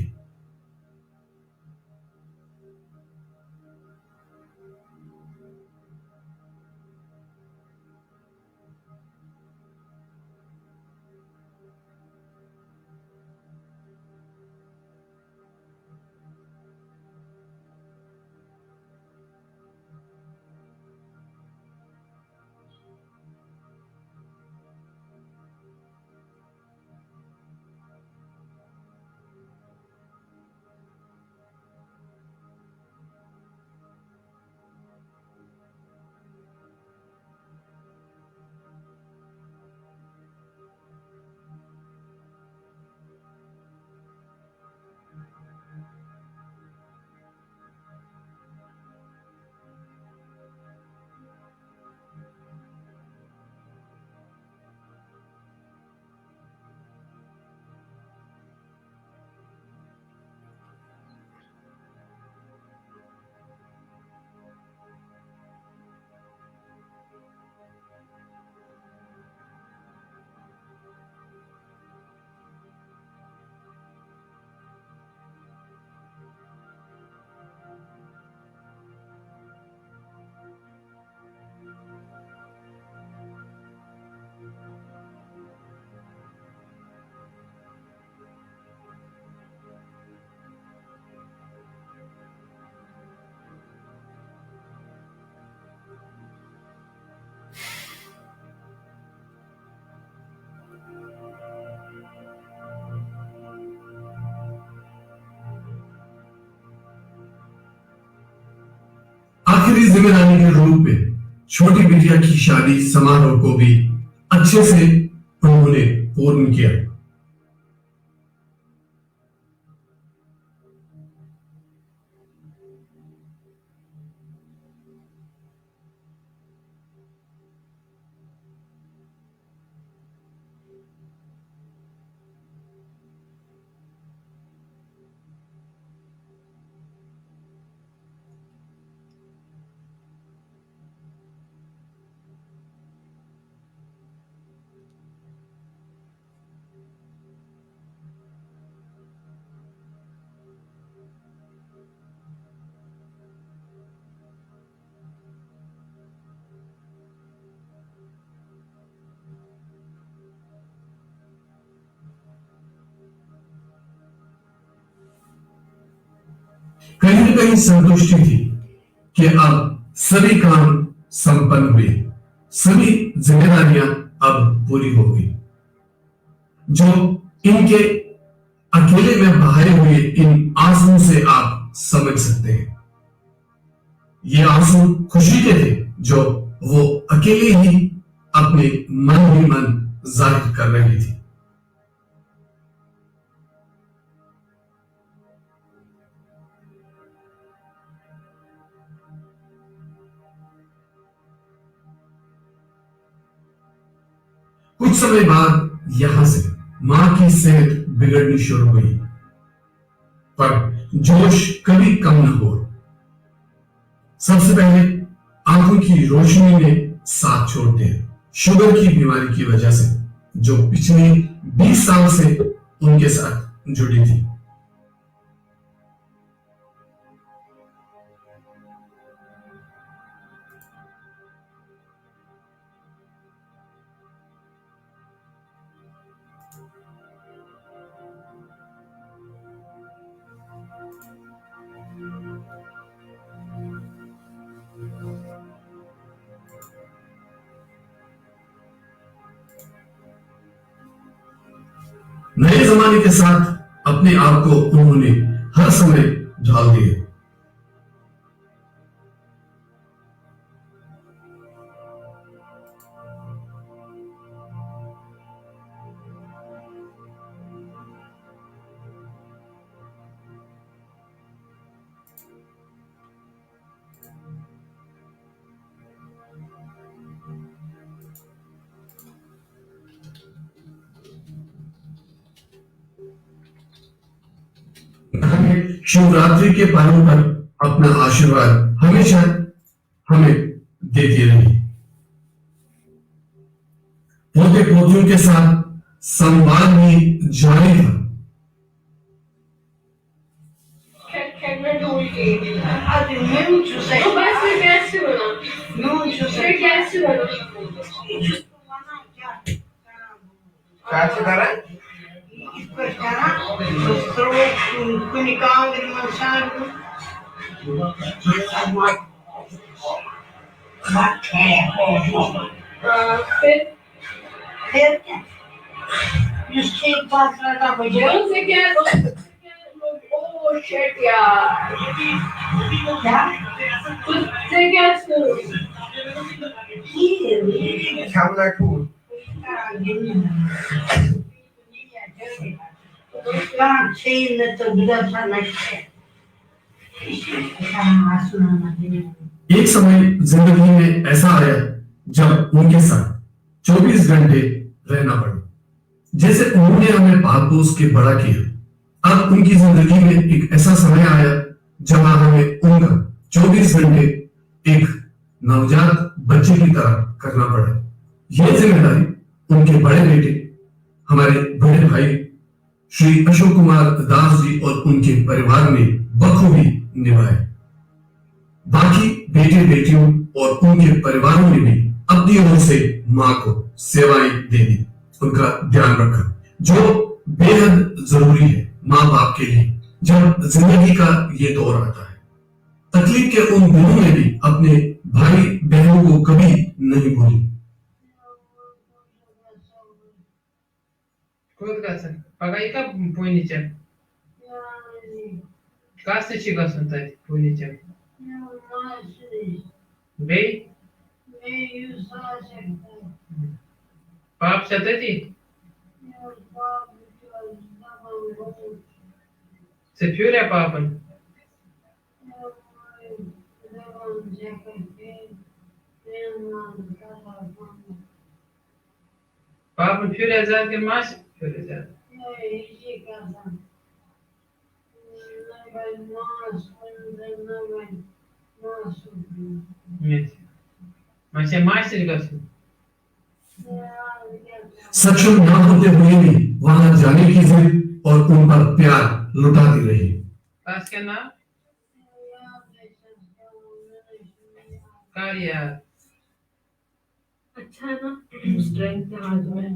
जिम्मेदारी के रूप में छोटी बिटिया की शादी समारोह को भी अच्छे से उन्होंने पूर्ण किया। कहीं न कहीं संतुष्टि थी कि अब सभी काम संपन्न हुए, सभी जिम्मेदारियां अब पूरी हो गई। जो इनके अकेले में बहाए हुए इन आंसुओं से आप समझ सकते हैं। ये आंसू खुशी के थे जो वो अकेले ही अपने मन ही मन जाहिर कर रही थी। कुछ समय बाद यहां से मां की सेहत बिगड़नी शुरू हुई, पर जोश कभी कम न हुआ। सबसे पहले आंखों की रोशनी ने साथ छोड़ दिया, शुगर की बीमारी की वजह से, जो पिछले 20 साल से उनके साथ जुड़ी थी। नए जमाने के साथ अपने आप को उन्होंने हर समय ढाल दिया। शिवरात्रि के पर्व पर अपना आशीर्वाद हमेशा हमें देती रही। पोते पोतियों के साथ संवाद भी जारी था। एक समय जिंदगी में ऐसा आया जब उनके साथ 24 घंटे रहना पड़ा। जैसे उन्होंने हमें पाल पोस के बड़ा किया, अब उनकी जिंदगी में एक ऐसा समय आया जब हमें उनका 24 घंटे एक नवजात बच्चे की तरह करना पड़ा। यह जिम्मेदारी उनके बड़े बेटे, हमारे बड़े भाई श्री अशोक कुमार दास जी और उनके परिवार ने बखूबी निभाए। बाकी बेटे बेटियों और उनके परिवारों ने भी अपनी ओर से मां को सेवाएं दे दी, उनका ध्यान रखा, जो बेहद जरूरी है मां बाप के लिए जब जिंदगी का ये दौर आता है। तकलीफ के उन दिनों में भी अपने भाई बहनों को कभी नहीं भूली। Pagaica puinice. Ca să și găsă în tăi puinice. बे पाप सतती se fiurea papan papan fiurea zaten mas fiurea zaten evet mas mais ligação सक्षम ना होते हुए भी वहां जाने की जिद और उन पर प्यार लुटाती रही। pas que na कार्य अच्छा है ना स्ट्रेंथ है हाथ में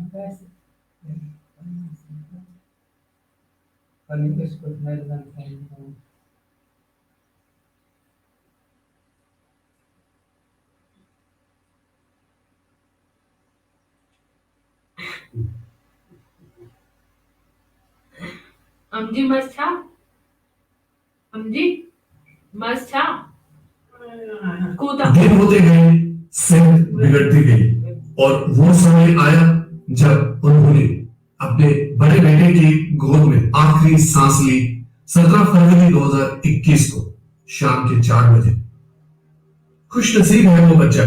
अमजी मस्त था अमजी मस्त था कूदा दिन होते गए, सेहत बिगड़ती गई और वो समय आया जब उन्होंने अपने बड़े बेटे की गोद में आखिरी सांस ली 17 फरवरी 2021 को शाम के 4 बजे। खुश नसीब है वो बच्चा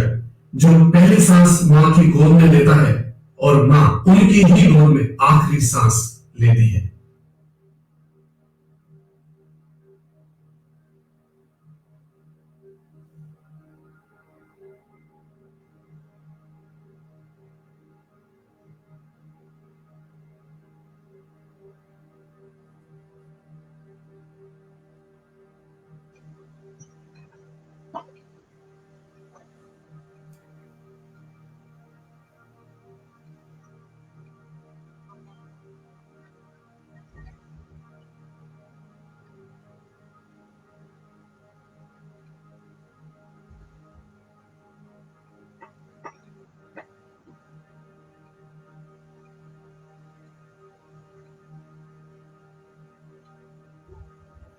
जो पहली सांस मां की गोद में लेता है और मां उनकी ही गोद में आखिरी सांस लेती है।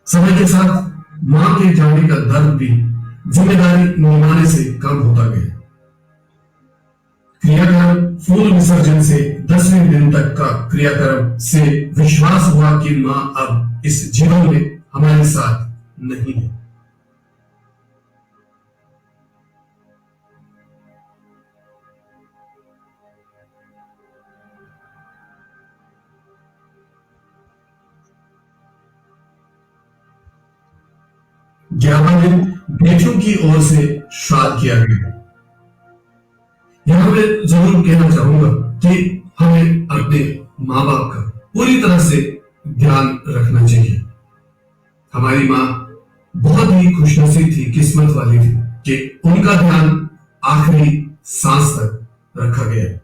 समय के साथ मां के जाने का दर्द भी जिम्मेदारी निभाने से कम होता गया। क्रियाक्रम फूल विसर्जन से 10वें दिन तक का क्रियाक्रम से विश्वास हुआ कि मां अब इस जीवन में हमारे साथ नहीं है। ग्यारहवां दिन बेटियों की ओर से श्राद्ध किया गया। यहां मैं जरूर कहना चाहूंगा कि हमें अपने माँ बाप का पूरी तरह से ध्यान रखना चाहिए। हमारी माँ बहुत ही खुशनसीब थी, किस्मत वाली थी कि उनका ध्यान आखिरी सांस तक रखा गया।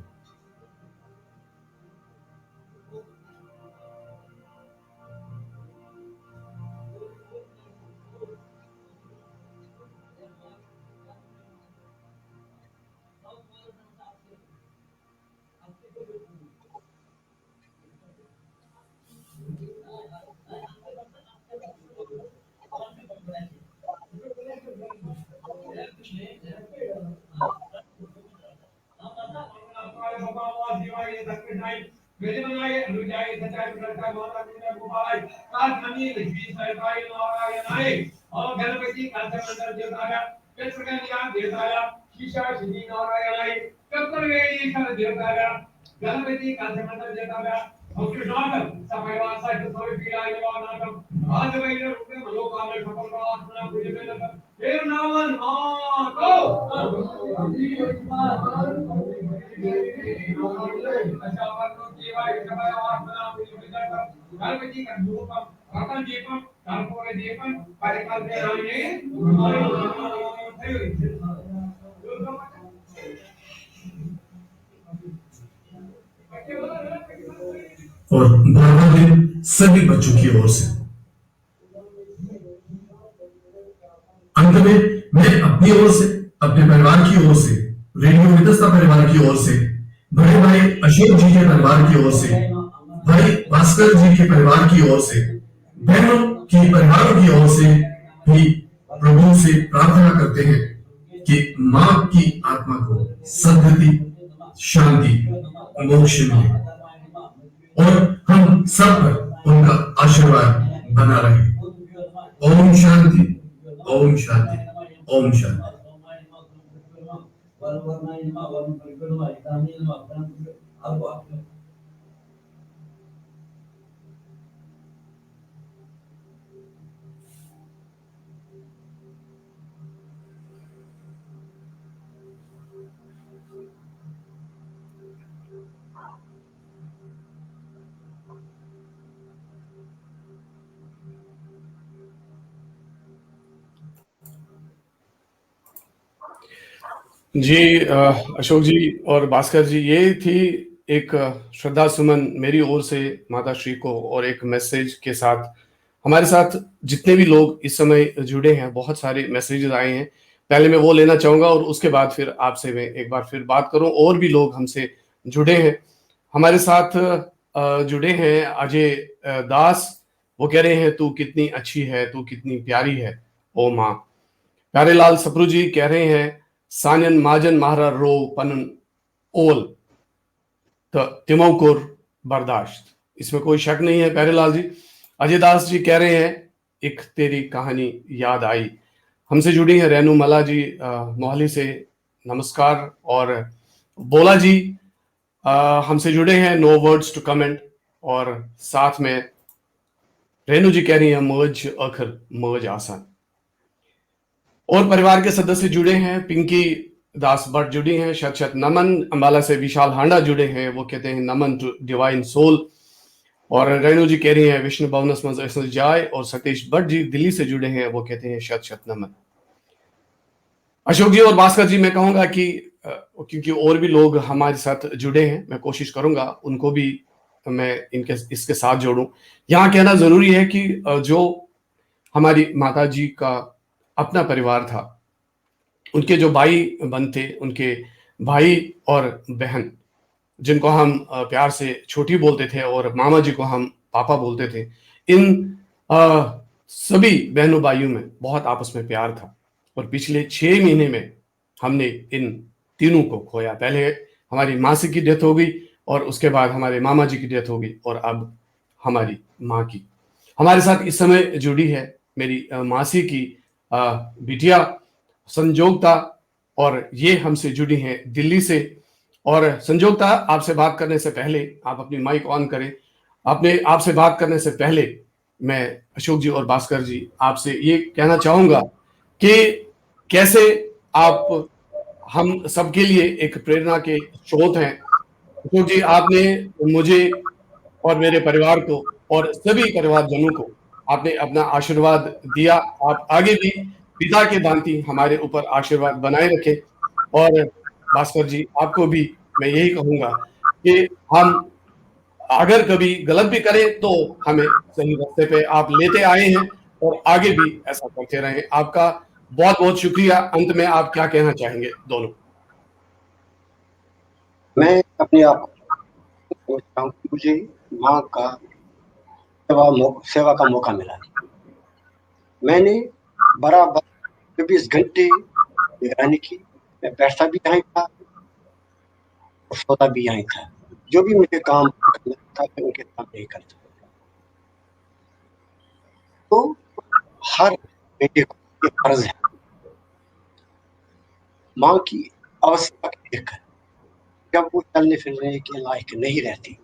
और 12वां दिन सभी बच्चों की ओर से। अंत में मैं अपनी ओर से, अपने परिवार की ओर से, रेडियो वितस्ता परिवार की ओर से, बड़े भाई अशोक जी के परिवार की ओर से, भाई भास्कर जी के परिवार की ओर से, बहनों की परिवारों की ओर से भी प्रभु से प्रार्थना करते हैं कि माँ की आत्मा को सद्गति, शांति, मोक्ष मिले और हम सब पर उनका आशीर्वाद बना रहे। ओम शांति, ओम शांति, ओम शांति। जी अशोक जी और भास्कर जी, ये थी एक श्रद्धा सुमन मेरी ओर से माता श्री को, और एक मैसेज के साथ हमारे साथ जितने भी लोग इस समय जुड़े हैं, बहुत सारे मैसेजेस आए हैं। पहले मैं वो लेना चाहूंगा और उसके बाद फिर आपसे मैं एक बार फिर बात करूं। और भी लोग हमसे जुड़े हैं, हमारे साथ जुड़े हैं अजय दास। वो कह रहे हैं तू कितनी अच्छी है, तू कितनी प्यारी है ओ माँ। प्यारेलाल सप्रू जी कह रहे हैं सानन माजन महारा रो पनन ओल तिमोकुर बर्दाश्त। इसमें कोई शक नहीं है प्यारेलाल जी। अजय दास जी कह रहे हैं एक तेरी कहानी याद आई। हमसे जुड़ी है रेनू मला जी मोहाली से, नमस्कार। और बोला जी हमसे जुड़े हैं, नो वर्ड्स टू कमेंट। और साथ में रेनू जी कह रही है मौज अखर मौज आसान। और परिवार के सदस्य जुड़े हैं, पिंकी दास भट्ट जुड़ी हैं, शत शत नमन। अंबाला से विशाल हांडा जुड़े हैं, वो कहते हैं नमन टू डिवाइन सोल। और रेणु जी कह रही हैं विष्णु भवनस मज जाय। और सतीश भट्ट जी दिल्ली से जुड़े हैं, वो कहते हैं शत शत नमन। अशोक जी और भास्कर जी, मैं कहूंगा कि क्योंकि और भी लोग हमारे साथ जुड़े हैं, मैं कोशिश करूंगा उनको भी मैं इसके साथ जोड़ूं। यहाँ कहना जरूरी है कि जो हमारी माता जी का अपना परिवार था, उनके जो भाई बनते, उनके भाई और बहन जिनको हम प्यार से छोटी बोलते थे और मामा जी को हम पापा बोलते थे, इन सभी बहनों भाइयों में बहुत आपस में प्यार था। और पिछले 6 महीने में हमने इन तीनों को खोया। पहले हमारी मासी की डेथ हो गई, और उसके बाद हमारे मामा जी की डेथ हो गई, और अब हमारी माँ की। हमारे साथ इस समय जुड़ी है मेरी मासी की बिटिया संजोगता, और ये हमसे जुड़ी हैं दिल्ली से। और संजोगता, आपसे बात करने से पहले आप अपनी माइक ऑन करें। आपसे बात करने से पहले मैं अशोक जी और भास्कर जी आपसे ये कहना चाहूंगा कि कैसे आप हम सबके लिए एक प्रेरणा के स्रोत हैं। अशोक जी, आपने मुझे और मेरे परिवार को और सभी परिवारजनों को आपने अपना आशीर्वाद दिया। आप आगे भी पिता के भांति हमारे ऊपर आशीर्वाद बनाए रखें। और भास्कर जी, आपको भी मैं यही कहूंगा कि हम अगर कभी गलत भी करें तो हमें सही रास्ते पे आप लेते आए हैं, और आगे भी ऐसा करते रहें। आपका बहुत बहुत शुक्रिया। अंत में आप क्या कहना चाहेंगे दोनों? मैं अपने आप को सोचता हूँ कि मुझे माँ का सेवा का मौका मिला। मैंने बराबर 24 घंटे निगरानी की। मैं बैठता भी यहीं था और सोता भी यहीं था। जो भी मुझे काम करना था मैं उनके सामने ही करता। तो हर बेटे को ये फर्ज है, माँ की अवस्था को देखकर जब वो चलने फिरने के लायक नहीं रहती,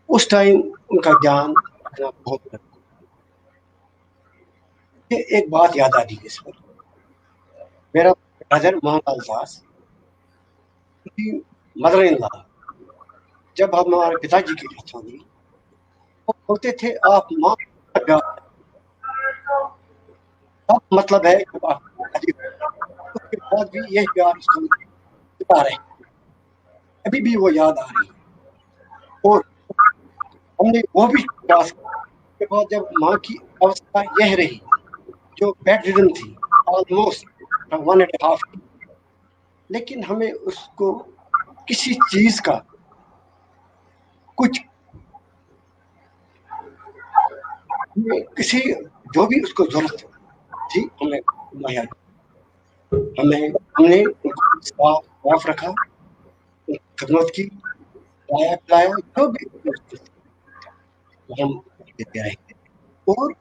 उस टाइम उनका ध्यान रखना बहुत जरूरी। एक बात याद आ रही है इस पर। मेरा ब्रदर मोहनलाल दास, उनकी मदर इन लॉ, जब हमारे पिताजी की डेथ होगी, वो बोलते थे आप माँ का प्यार, मतलब है जब आप उसके बाद भी यह प्यार उसको बता रहे, अभी भी वो याद आ रही है। और हमने वो भी प्रयास के बाद जब माँ की अवस्था यह रही, जो बेड रिडन थी ऑलमोस्ट 1.5, लेकिन हमें उसको किसी चीज का कुछ किसी जो भी उसको जरूरत थी हमें मुहैया। हमने उनको साफ रखा, उनकी खिदमत की, खिलाया पिलाया, जो भी हम देते रहेंगे। और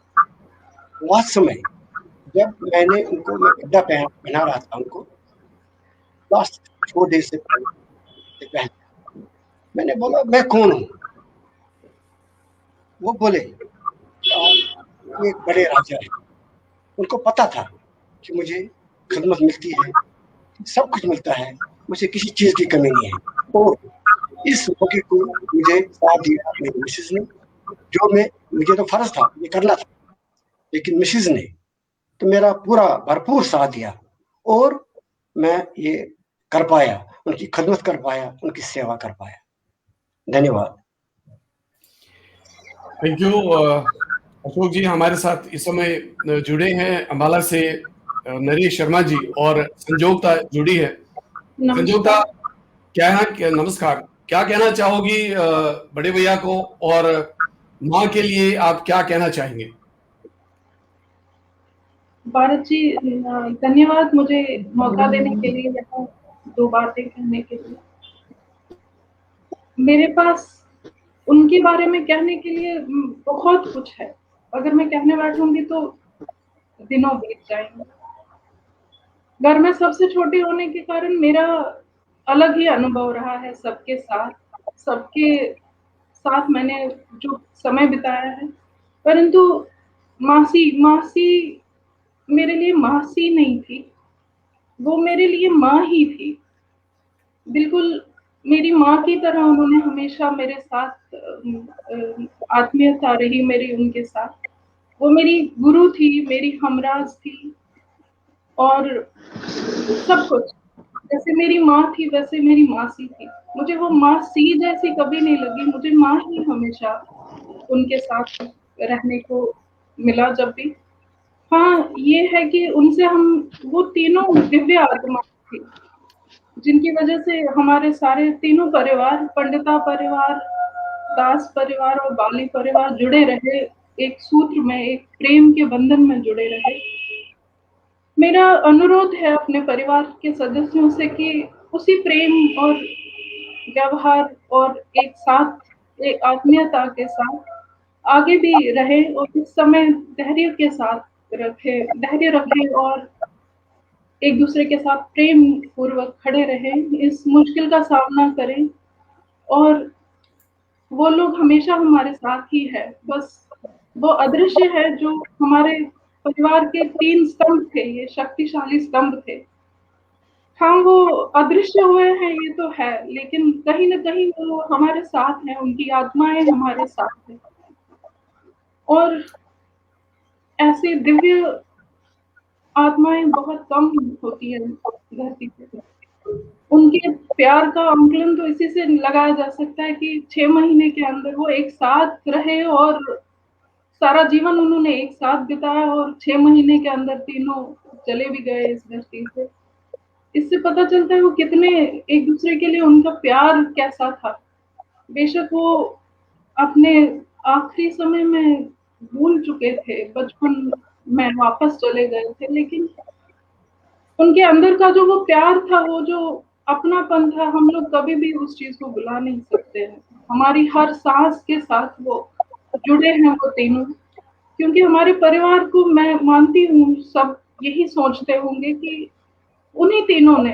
लास्ट समय जब मैं कपड़ा पहना रहा था उनको, लास्ट 4 डेज से पहले मैंने बोला मैं कौन हूँ? वो बोले आप एक बड़े राजा हैं। उनको पता था कि मुझे खिदमत मिलती है, सब कुछ मिलता है, मुझे किसी चीज की कमी नहीं है। और इस मौके को मुझे साथ दिया मेरी मिसेज ने, मुझे तो फर्ज था, ये करना था, लेकिन मिसेज ने तो मेरा पूरा भरपूर साथ दिया और मैं ये कर पाया, उनकी खिदमत कर पाया, उनकी सेवा कर पाया। धन्यवाद। Thank you. अशोक जी हमारे साथ इस समय जुड़े हैं अम्बाला से नरेश शर्मा जी, और संजोगता जुड़ी है। संजोगता, नमस्कार, क्या कहना चाहोगी बड़े भैया को, और माँ के लिए आप क्या कहना चाहेंगे? भारत जी, धन्यवाद मुझे मौका देने के लिए, यहाँ 2 बातें कहने के लिए। मेरे पास उनके बारे में कहने के लिए बहुत कुछ है। अगर मैं कहने बैठूंगी तो दिनों बीत जाएंगे। घर में सबसे छोटी होने के कारण मेरा अलग ही अनुभव रहा है सबके साथ मैंने जो समय बिताया है। परंतु मासी मेरे लिए मासी नहीं थी, वो मेरे लिए माँ ही थी। बिल्कुल मेरी माँ की तरह उन्होंने हमेशा मेरे साथ आत्मीयता रही मेरी उनके साथ। वो मेरी गुरु थी, मेरी हमराज थी, और सब कुछ। जैसे मेरी माँ थी वैसे मेरी मासी थी। मुझे वो मासी जैसी कभी नहीं लगी, मुझे माँ ही हमेशा उनके साथ रहने को मिला जब भी। हाँ, ये है कि उनसे वो तीनों दिव्य आत्मा थी, जिनकी वजह से हमारे सारे तीनों परिवार, पंडिता परिवार, दास परिवार और बाली परिवार जुड़े रहे, एक सूत्र में, एक प्रेम के बंधन में जुड़े रहे। मेरा अनुरोध है अपने परिवार के सदस्यों से कि उसी प्रेम और व्यवहार और एक आत्मीयता के साथ आगे भी रहे, और इस समय धैर्य रखें और एक दूसरे के साथ प्रेम पूर्वक खड़े रहें, इस मुश्किल का सामना करें। और वो लोग हमेशा हमारे साथ ही है, बस वो अदृश्य है जो हमारे परिवार के 3 स्तंभ थे, ये शक्तिशाली स्तंभ थे। हाँ, वो अदृश्य हुए हैं ये तो है, लेकिन कहीं न कहीं वो हमारे साथ हैं, उनकी आत्माएँ हमारे साथ हैं। और ऐसी दिव्य आत्माएँ बहुत कम होती हैं धरती पे। उनके प्यार का आंकलन तो इसी से लगाया जा सकता है कि 6 महीने के अंदर वो एक साथ रहे, और सारा जीवन उन्होंने एक साथ बिताया, और 6 महीने के अंदर तीनों चले भी गए इस धरती से। इससे पता चलता है वो कितने एक दूसरे के लिए, उनका प्यार कैसा था। बेशक वो अपने आखिरी समय में भूल चुके थे, बचपन में वापस चले गए थे, लेकिन उनके अंदर का जो वो प्यार था, वो जो अपनापन था, हम लोग कभी भी उस चीज़ को भुला नहीं सकते हैं। हमारी हर साँस के साथ वो जुड़े हैं वो तीनों, क्योंकि हमारे परिवार को मैं मानती हूँ सब यही सोचते होंगे कि उन्हीं तीनों ने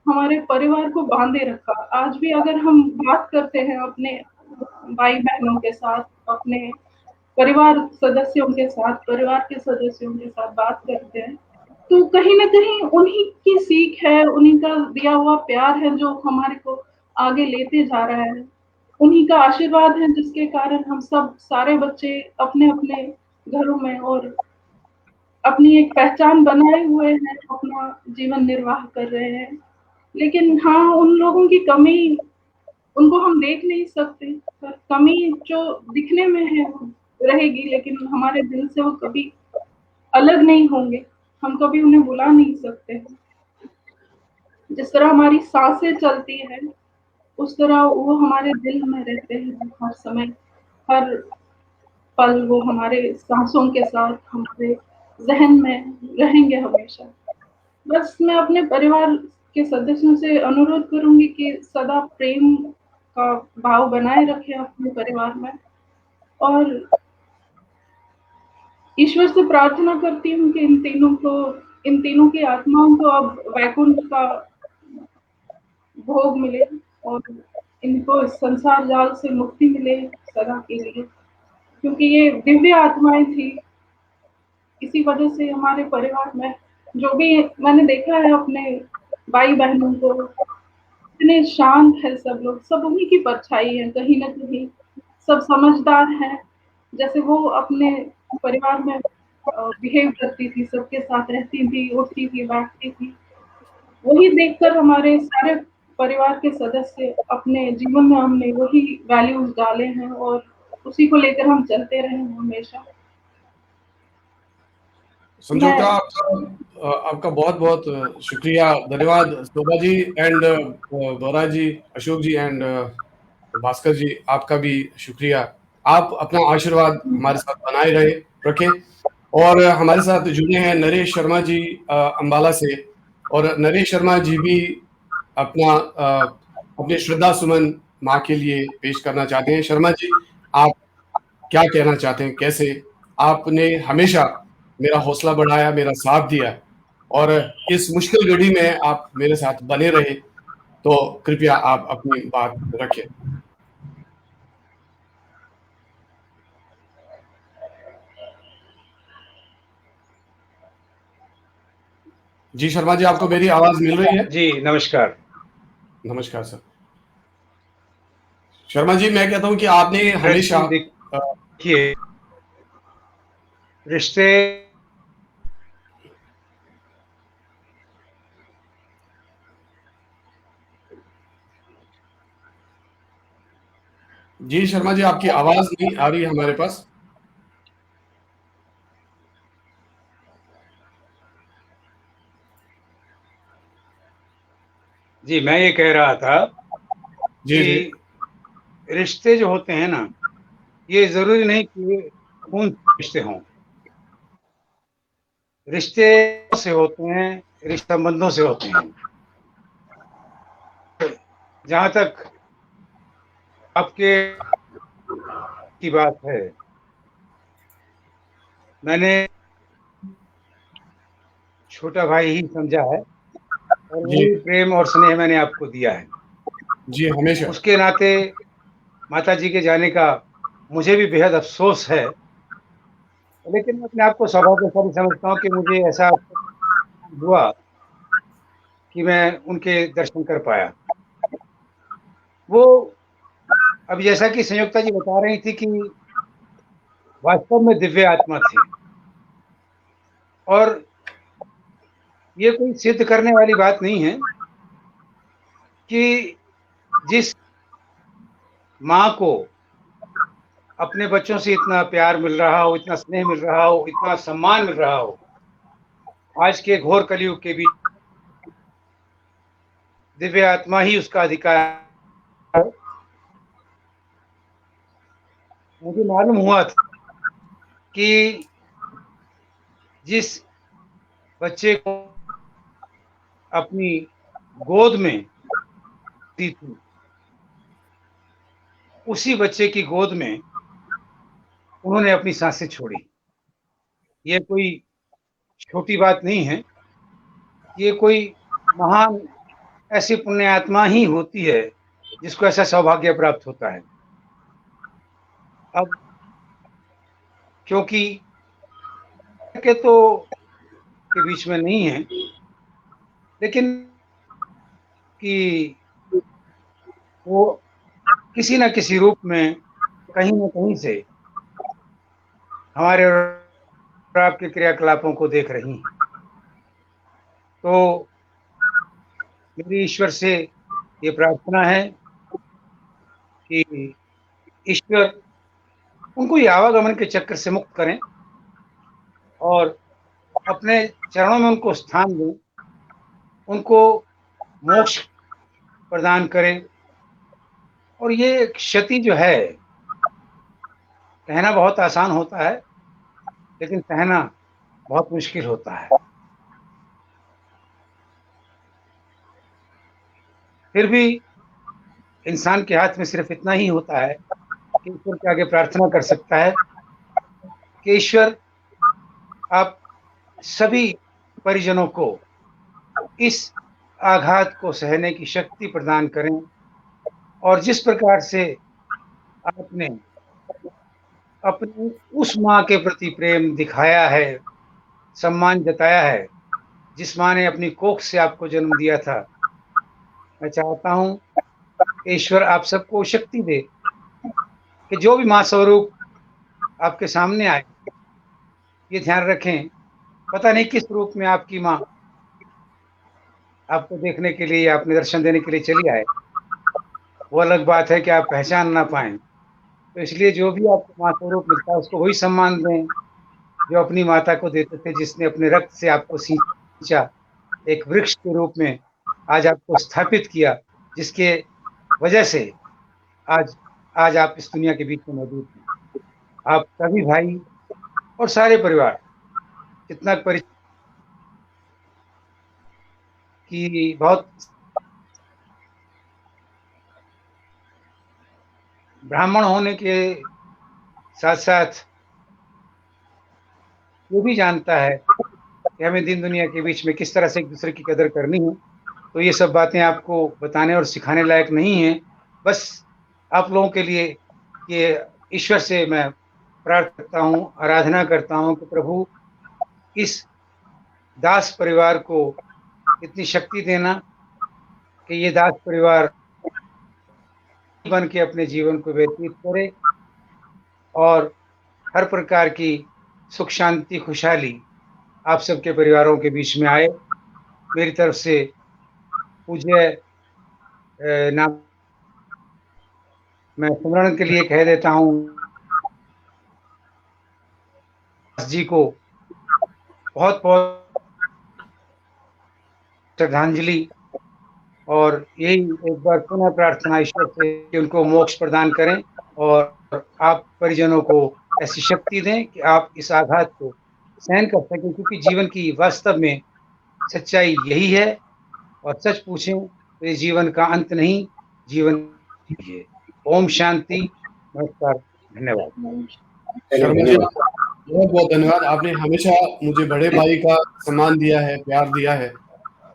हमारे परिवार को बाँधे रखा। आज भी अगर हम बात करते हैं अपने भाई-बहनों के साथ, अपने परिवार के सदस्यों के साथ बात करते हैं, तो कहीं न कहीं उन्हीं की सीख है, उन्हीं का दिया हुआ प्यार है जो हमारे को आगे लेते जा रहा है। उन्हीं का आशीर्वाद है जिसके कारण हम सब सारे बच्चे अपने-अपने घरों में और अपनी एक पहचान बनाए हुए हैं, अपना जीवन निर्वाह कर रहे हैं। लेकिन हाँ, उन लोगों की कमी, उनको हम देख नहीं सकते, पर कमी जो दिखने में है वो रहेगी, लेकिन हमारे दिल से वो कभी अलग नहीं होंगे, हम कभी उन्हें भुला नहीं सकते हैं। जिस तरह हमारी साँसें चलती हैं, उस तरह वो हमारे दिल में रहते हैं हर समय, हर पल वो हमारे साँसों के साथ हमारे ज़हन में रहेंगे हमेशा। बस मैं अपने परिवार के सदस्यों से अनुरोध करूँगी कि सदा प्रेम का भाव बनाए रखें अपने परिवार में, और ईश्वर से प्रार्थना करती हूँ कि इन तीनों की आत्माओं को अब वैकुंठ का भोग मिले और इनको इस संसार जाल से मुक्ति मिले सदा के लिए, क्योंकि ये दिव्य आत्माएँ थी। इसी वजह से हमारे परिवार में जो भी मैंने देखा है अपने भाई-बहनों को, इतने शांत है सब लोग, सब उन्हीं की परछाई है कहीं न कहीं। सब समझदार हैं, जैसे वो अपने परिवार में बिहेव करती थी, सबके साथ रहती थी, उठती थी, बैठती थी। वही देखकर हमारे सारे परिवार के सदस्य अपने जीवन में हमने वही वैल्यूज़ डाले हैं और उसी को लेकर हम चलते रहे हैं हमेशा। संजोता, मैं आपका बहुत बहुत शुक्रिया, धन्यवाद शोभा जी एंड गौरा जी, अशोक जी एंड भास्कर जी, आपका भी शुक्रिया। आप अपना आशीर्वाद हमारे साथ बनाए रखें। और हमारे साथ जुड़े हैं नरेश शर्मा जी अंबाला से, और नरेश शर्मा जी भी अपने श्रद्धा सुमन माँ के लिए पेश करना चाहते हैं। शर्मा जी, आप क्या कहना चाहते हैं? कैसे आपने हमेशा मेरा हौसला बढ़ाया, मेरा साथ दिया, और इस मुश्किल घड़ी में आप मेरे साथ बने रहे, तो कृपया आप अपनी बात रखें। जी शर्मा जी, आपको मेरी आवाज मिल रही है? जी नमस्कार। नमस्कार सर। शर्मा जी, मैं कहता हूं कि आपने हमेशा देखिए, रिश्ते जी शर्मा जी, आपकी आवाज नहीं आ रही है हमारे पास। जी मैं ये कह रहा था जी जी। कि रिश्ते जो होते हैं ना, ये जरूरी नहीं कि ये खून के रिश्ते हों। रिश्ते से होते हैं, रिश्ते संबंधों से होते हैं। जहां तक आपके की बात है, मैंने छोटा भाई ही समझा है, और जी वही प्रेम और स्नेह मैंने आपको दिया है। जी, हमेशा। उसके नाते माताजी के जाने का मुझे भी बेहद अफसोस है, लेकिन मैं अपने आप को सौभाग्यशाली समझता हूँ कि मुझे ऐसा हुआ कि मैं उनके दर्शन कर पाया। वो अब जैसा कि संयुक्ता जी बता रही थी कि वास्तव में दिव्य आत्मा थी, और ये कोई सिद्ध करने वाली बात नहीं है कि जिस माँ को अपने बच्चों से इतना प्यार मिल रहा हो, इतना स्नेह मिल रहा हो, इतना सम्मान मिल रहा हो, आज के घोर कलयुग के बीच दिव्य आत्मा ही उसका अधिकार है। मुझे मालूम हुआ था कि जिस बच्चे को अपनी गोद में दी थी, उसी बच्चे की गोद में उन्होंने अपनी सांसें छोड़ी। ये कोई छोटी बात नहीं है, ये कोई महान ऐसी पुण्य आत्मा ही होती है जिसको ऐसा सौभाग्य प्राप्त होता है। अब क्योंकि के तो के बीच में नहीं है, लेकिन कि वो किसी न किसी रूप में कहीं न कहीं से हमारे और आपके क्रियाकलापों को देख रही हैं। तो मेरी ईश्वर से ये प्रार्थना है कि ईश्वर उनको ये आवागमन के चक्र से मुक्त करें और अपने चरणों में उनको स्थान दें, उनको मोक्ष प्रदान करें। और ये क्षति जो है, कहना बहुत आसान होता है, लेकिन सहना बहुत मुश्किल होता है। फिर भी इंसान के हाथ में सिर्फ इतना ही होता है कि ईश्वर के आगे प्रार्थना कर सकता है कि ईश्वर आप सभी परिजनों को इस आघात को सहने की शक्ति प्रदान करें, और जिस प्रकार से आपने अपनी उस माँ के प्रति प्रेम दिखाया है, सम्मान जताया है, जिस माँ ने अपनी कोख से आपको जन्म दिया था, मैं चाहता हूँ कि ईश्वर आप सबको शक्ति दे कि जो भी माँ स्वरूप आपके सामने आए, ये ध्यान रखें, पता नहीं किस रूप में आपकी माँ आपको देखने के लिए, आपने दर्शन देने के लिए चली आए। वो अलग बात है कि आप पहचान ना पाएं। तो इसलिए जो भी आपको माँ स्वरूप मिलता है उसको वही सम्मान दें जो अपनी माता को देते थे, जिसने अपने रक्त से आपको सींचा, एक वृक्ष के रूप में आज आपको स्थापित किया, जिसके वजह से आज आप इस दुनिया के बीच में मौजूद हैं। आप सभी भाई और सारे परिवार जितना कि बहुत ब्राह्मण होने के साथ साथ वो भी जानता है कि हमें दिन दुनिया के बीच में किस तरह से एक दूसरे की कदर करनी है। तो ये सब बातें आपको बताने और सिखाने लायक नहीं हैं, बस आप लोगों के लिए ये ईश्वर से मैं प्रार्थना करता हूँ, आराधना करता हूँ कि प्रभु इस दास परिवार को इतनी शक्ति देना कि ये दास परिवार बन के अपने जीवन को व्यतीत करे और हर प्रकार की सुख शांति खुशहाली आप सबके परिवारों के बीच में आए। मेरी तरफ से पूज्य नाम मैं स्मरण के लिए कह देता हूँ जी को बहुत बहुत श्रद्धांजलि, और यही एक बार पुनः प्रार्थना ईश्वर से कि उनको मोक्ष प्रदान करें और आप परिजनों को ऐसी शक्ति दें कि आप इस आघात को सहन कर सकें, क्योंकि जीवन की वास्तव में सच्चाई यही है, और सच पूछें तो ये जीवन का अंत नहीं, जीवन है। ओम शांति, नमस्कार, धन्यवाद। बहुत बहुत धन्यवाद। आपने हमेशा मुझे बड़े भाई का सम्मान दिया है, प्यार दिया है,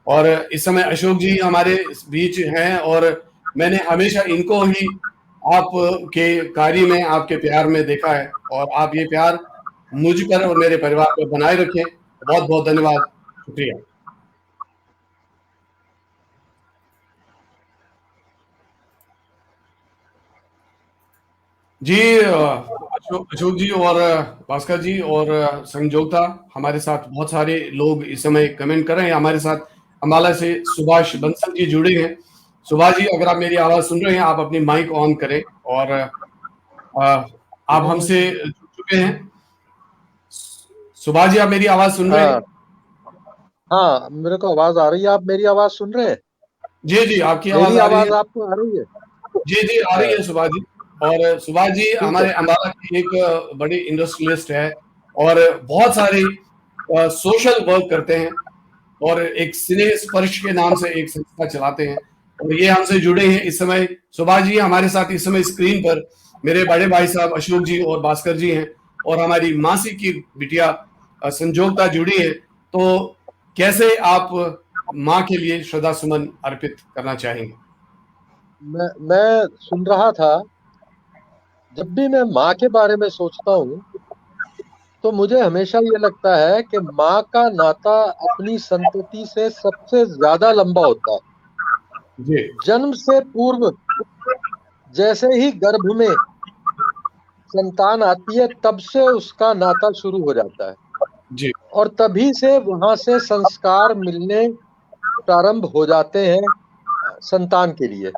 और इस समय अशोक जी हमारे बीच हैं और मैंने हमेशा इनको ही आपके कार्य में, आपके प्यार में देखा है, और आप ये प्यार मुझ पर और मेरे परिवार पर बनाए रखें। बहुत बहुत धन्यवाद, शुक्रिया जी। अशोक जी और भास्कर जी और संजोगता, हमारे साथ बहुत सारे लोग इस समय कमेंट कर रहे हैं। हमारे साथ अम्बाला से सुभाष बंसल जी जुड़े हैं। सुभाष जी, अगर आप मेरी आवाज सुन रहे हैं, आप अपनी माइक ऑन करें, और आप हमसे जुड़ चुके हैं। सुभाष जी, आप मेरी आवाज सुन रहे हैं? हाँ, मेरे को आवाज आ रही है। आप मेरी आवाज सुन रहे हैं? जी जी, आपकी आवाज आ रही है। आपको आ रही है? जी जी, आ रही है सुभाष जी। और सुभाष जी हमारे अम्बाला के एक बड़े इंडस्ट्रियलिस्ट है और बहुत सारे सोशल वर्क करते हैं, और एक स्नेह स्पर्श के नाम से एक संस्था चलाते हैं, और ये हमसे जुड़े हैं इस समय। सुभाष जी हमारे साथ इस समय स्क्रीन पर मेरे बड़े भाई साहब अशोक जी और भास्कर जी हैं, और हमारी मासी की बिटिया संजोगता जुड़ी है। तो कैसे आप माँ के लिए श्रद्धा सुमन अर्पित करना चाहेंगे? मैं सुन रहा था, जब भी मैं माँ के बारे में सोचता हूँ तो मुझे हमेशा ये लगता है कि माँ का नाता अपनी संतति से सबसे ज्यादा लंबा होता है। जी। जन्म से पूर्व जैसे ही गर्भ में संतान आती है, तब से उसका नाता शुरू हो जाता है जी। और तभी से वहां से संस्कार मिलने प्रारंभ हो जाते हैं संतान के लिए।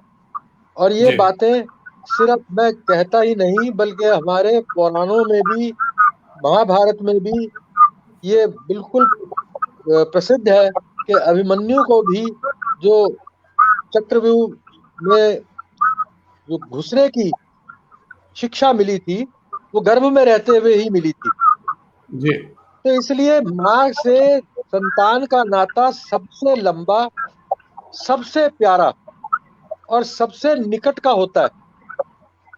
और ये बातें सिर्फ मैं कहता ही नहीं, बल्कि हमारे पुराणों में भी, महाभारत में भी ये बिल्कुल प्रसिद्ध है कि अभिमन्यु को भी जो चक्रव्यूह में जो घुसने की शिक्षा मिली थी, वो गर्भ में रहते हुए ही मिली थी। जी। तो इसलिए माँ से संतान का नाता सबसे लंबा, सबसे प्यारा और सबसे निकट का होता है।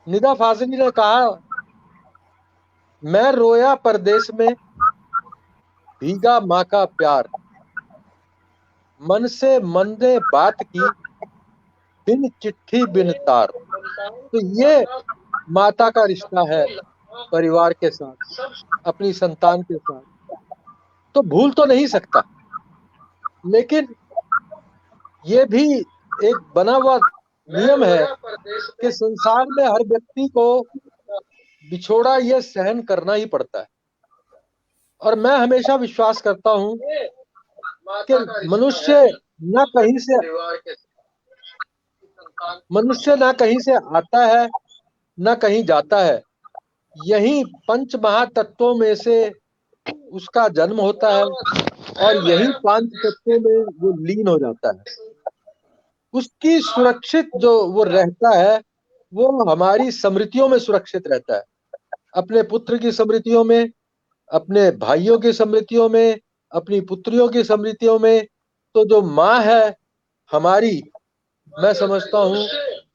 निदा फाजली ने कहा, मैं रोया परदेश में भीगा माँ का प्यार, मन से मन ने बात की बिन चिट्ठी बिन तार। तो ये माता का रिश्ता है परिवार के साथ, अपनी संतान के साथ। तो भूल तो नहीं सकता, लेकिन ये भी एक बना हुआ नियम है कि संसार में हर व्यक्ति को बिछोड़ा ये सहन करना ही पड़ता है। और मैं हमेशा विश्वास करता हूं कि मनुष्य ना कहीं से आता है ना कहीं जाता है, यही पंच महातत्वों में से उसका जन्म होता है और यही पांच तत्वों में वो लीन हो जाता है। उसकी सुरक्षित जो वो रहता है वो हमारी स्मृतियों में सुरक्षित रहता है, अपने पुत्र की स्मृतियों में, अपने भाइयों की स्मृतियों में, अपनी पुत्रियों की स्मृतियों में। तो जो माँ है हमारी, मैं समझता हूँ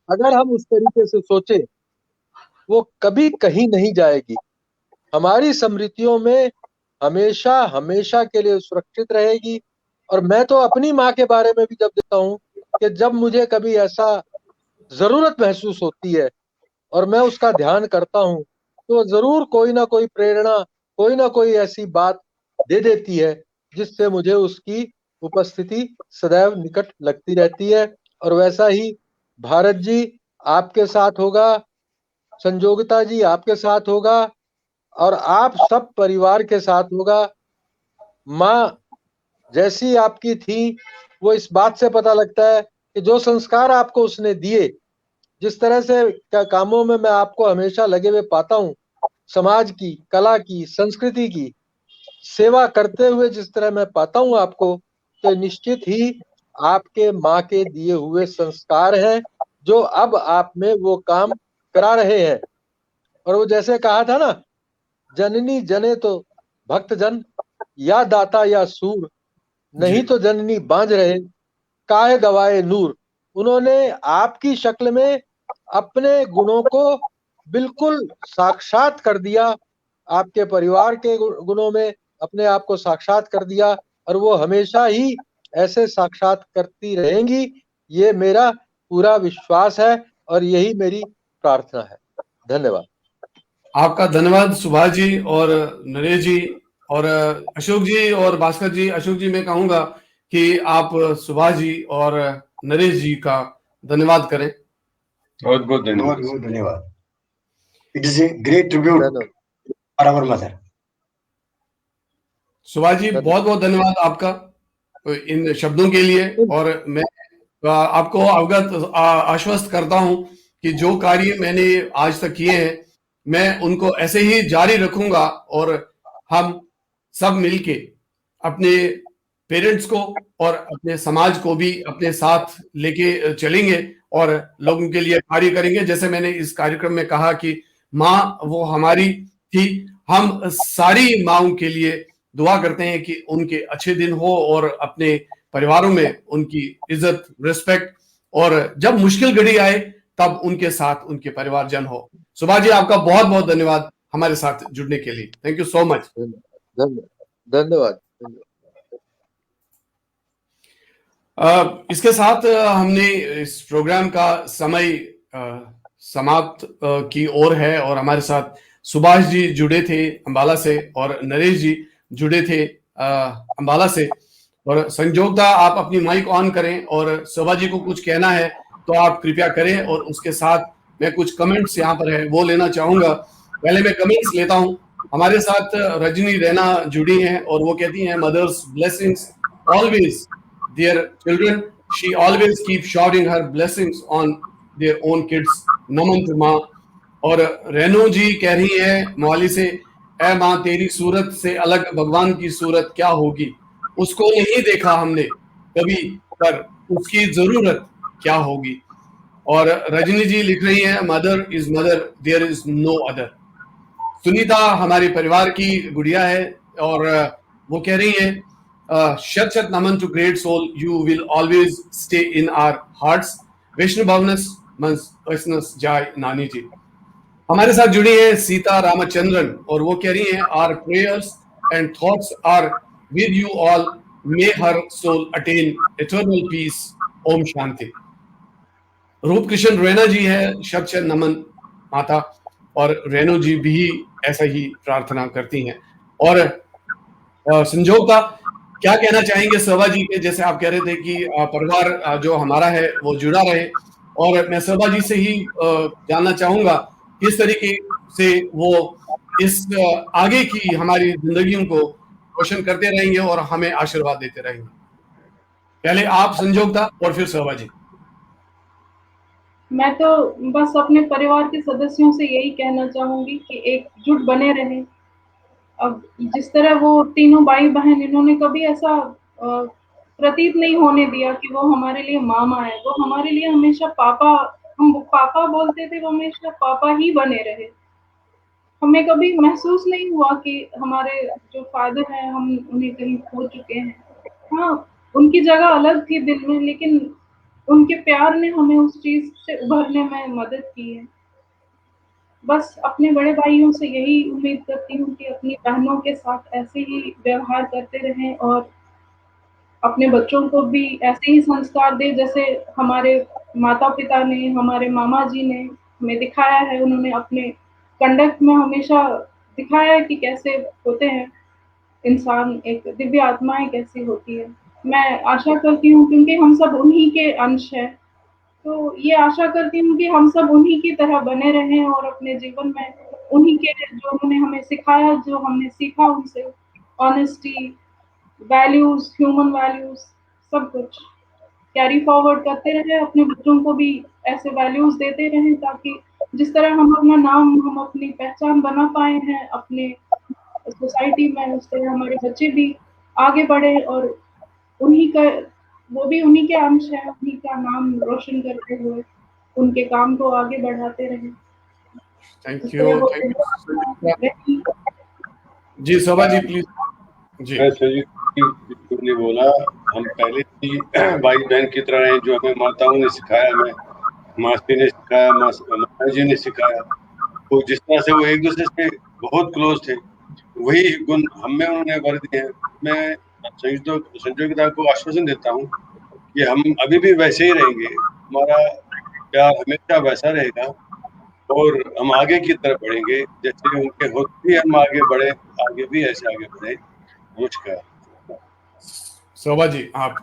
अगर हम उस तरीके से सोचे, वो कभी कहीं नहीं जाएगी, हमारी स्मृतियों में हमेशा हमेशा के लिए सुरक्षित रहेगी। और मैं तो अपनी माँ के बारे में भी जब देखता हूँ कि जब मुझे कभी ऐसा जरूरत महसूस होती है और मैं उसका ध्यान करता हूँ, तो जरूर कोई ना कोई प्रेरणा, कोई ना कोई ऐसी बात दे देती है जिससे मुझे उसकी उपस्थिति सदैव निकट लगती रहती है। और वैसा ही भारत जी आपके साथ होगा, संजोगिता जी आपके साथ होगा, और आप सब परिवार के साथ होगा। माँ जैसी आपकी थी, वो इस बात से पता लगता है कि जो संस्कार आपको उसने दिए, जिस तरह से कामों में मैं आपको हमेशा लगे हुए पाता हूँ, समाज की, कला की, संस्कृति की सेवा करते हुए जिस तरह मैं पाता हूँ आपको, तो निश्चित ही आपके माँ के दिए हुए संस्कार हैं जो अब आप में वो काम करा रहे हैं। और वो जैसे कहा था ना, जननी जने तो भक्त जन, या दाता या सूर, नहीं तो जननी बांझ रहे, काहे गवाए नूर। उन्होंने आपकी शक्ल में अपने गुणों को बिल्कुल साक्षात कर दिया, आपके परिवार के गुणों में अपने आप को साक्षात कर दिया, और वो हमेशा ही ऐसे साक्षात करती रहेंगी, ये मेरा पूरा विश्वास है और यही मेरी प्रार्थना है। धन्यवाद। आपका धन्यवाद सुभाष जी और नरेश जी और अशोक जी और भास्कर जी। अशोक जी, मैं कहूंगा कि आप सुभाष जी और नरेश जी का धन्यवाद करें। बहुत बहुत धन्यवाद। बहुत बहुत धन्यवाद। It is a great tribute for our mother. Subhash ji, बहुत बहुत धन्यवाद आपका इन शब्दों के लिए। और मैं आपको अवगत आश्वस्त करता हूं कि जो कार्य मैंने आज तक किए हैं, मैं उनको ऐसे ही जारी रखूंगा और हम सब मिलके अपने पेरेंट्स को और अपने समाज को भी अपने साथ लेके चलेंगे और लोगों के लिए कार्य करेंगे। जैसे मैंने इस कार्यक्रम में कहा कि माँ वो हमारी थी, हम सारी माँओं के लिए दुआ करते हैं कि उनके अच्छे दिन हो और अपने परिवारों में उनकी इज्जत, रिस्पेक्ट, और जब मुश्किल घड़ी आए तब उनके साथ उनके परिवारजन हो। सुभाष जी, आपका बहुत बहुत धन्यवाद हमारे साथ जुड़ने के लिए। Thank you so much. धन्यवाद। इसके साथ हमने इस प्रोग्राम का समय समाप्त की ओर है और हमारे साथ सुभाष जी जुड़े थे अंबाला से और नरेश जी जुड़े थे अंबाला से। और संजोगता आप अपनी माइक ऑन करें और शोभा जी को कुछ कहना है तो आप कृपया करें। और उसके साथ मैं कुछ कमेंट्स यहाँ पर है वो लेना चाहूंगा। पहले मैं कमेंट्स लेता हूँ। हमारे साथ रजनी रैना जुड़ी हैं और वो कहती हैं, mothers blessings always their children, she always keep showering her blessings on their own kids, नमन टू माँ। और रेनो जी कह रही है मोहाली से, ऐ माँ तेरी सूरत से अलग भगवान की सूरत क्या होगी, उसको नहीं देखा हमने कभी पर उसकी जरूरत क्या होगी। और रजनी जी लिख रही है, mother is mother, there is no other. Sunita हमारे परिवार की गुड़िया है और वो कह रही है, शत शत नमन to great soul, you will always stay in our hearts. Vishnu भवनस वैष्णस जाय नानी जी हमारे साथ जुड़ी है सीता रामचंद्रन और वो कह रही हैं our prayers and thoughts are with you all may her soul attain eternal peace Om Shanti. Roop Krishna Raina जी है शब्द से नमन माता और रेणु जी भी ऐसा ही प्रार्थना करती हैं। और संजोग का क्या कहना चाहेंगे शोभा जी के, जैसे आप कह रहे थे कि परिवार जो हमारा है वो जुड़ा रहे, और मैं शोभा जी से ही जानना चाहूंगा किस तरीके से वो इस आगे की हमारी जिंदगियों को रोशन करते रहेंगे और हमें आशीर्वाद देते रहेंगे। पहले आप संजोग था और फिर शोभा जी। मैं तो बस अपने परिवार के सदस्यों से यही कहना चाहूंगी कि एकजुट बने रहें। अब जिस तरह वो तीनों भाई बहन, इन्होंने कभी ऐसा प्रतीत नहीं होने दिया कि वो हमारे लिए मामा है, वो हमारे लिए हमेशा पापा, हम पापा बोलते थे, वो हमेशा पापा ही बने रहे। हमें कभी महसूस नहीं हुआ कि हमारे जो फादर हैं हम उन्हें कहीं खो चुके हैं। हाँ, उनकी जगह अलग थी दिल में, लेकिन उनके प्यार ने हमें उस चीज से उभरने में मदद की है। बस अपने बड़े भाइयों से यही उम्मीद करती हूँ कि अपनी बहनों के साथ ऐसे ही व्यवहार करते रहें और अपने बच्चों को भी ऐसे ही संस्कार दें जैसे हमारे माता-पिता ने, हमारे मामा जी ने हमें दिखाया है। उन्होंने अपने कंडक्ट में हमेशा दिखाया है कि कैसे होते हैं इंसान, एक दिव्य आत्माएँ कैसी होती है। मैं आशा करती हूँ क्योंकि हम सब उन्हीं के अंश हैं, तो ये आशा करती हूँ कि हम सब उन्हीं की तरह बने रहें और अपने जीवन में उन्हीं के जो उन्होंने हमें सिखाया, जो हमने सीखा उनसे, ऑनेस्टी, वैल्यूज़, ह्यूमन वैल्यूज़, सब कुछ कैरी फॉरवर्ड करते रहें, अपने बच्चों को भी ऐसे वैल्यूज़ देते रहें ताकि जिस तरह हम अपना नाम, हम अपनी पहचान बना पाए हैं अपने सोसाइटी में, उस तरह हमारे बच्चे भी आगे बढ़े और उन्हीं का, वो भी उन्हीं के अंश हैं, उन्हीं का नाम रोशन करते हुए उनके काम को आगे बढ़ाते रहें। Thank you ji. Shobha ji please ji. ने बोला हम पहले ही भाई बहन की तरह हैं, जो हमें माताओं ने सिखाया, हमें मासी ने सिखाया, माता जी ने सिखाया, तो जिस तरह से वो एक दूसरे से बहुत क्लोज थे वही गुण हमें उन्होंने भर दिए हैं। मैं संयोगिता को आश्वासन देता हूँ कि हम अभी भी वैसे ही रहेंगे, हमारा प्यार हमेशा वैसा रहेगा और हम आगे की तरफ बढ़ेंगे जैसे उनके होते ही हम आगे बढ़े, आगे भी ऐसे आगे बढ़े। नमस्कार। शोभा जी आप।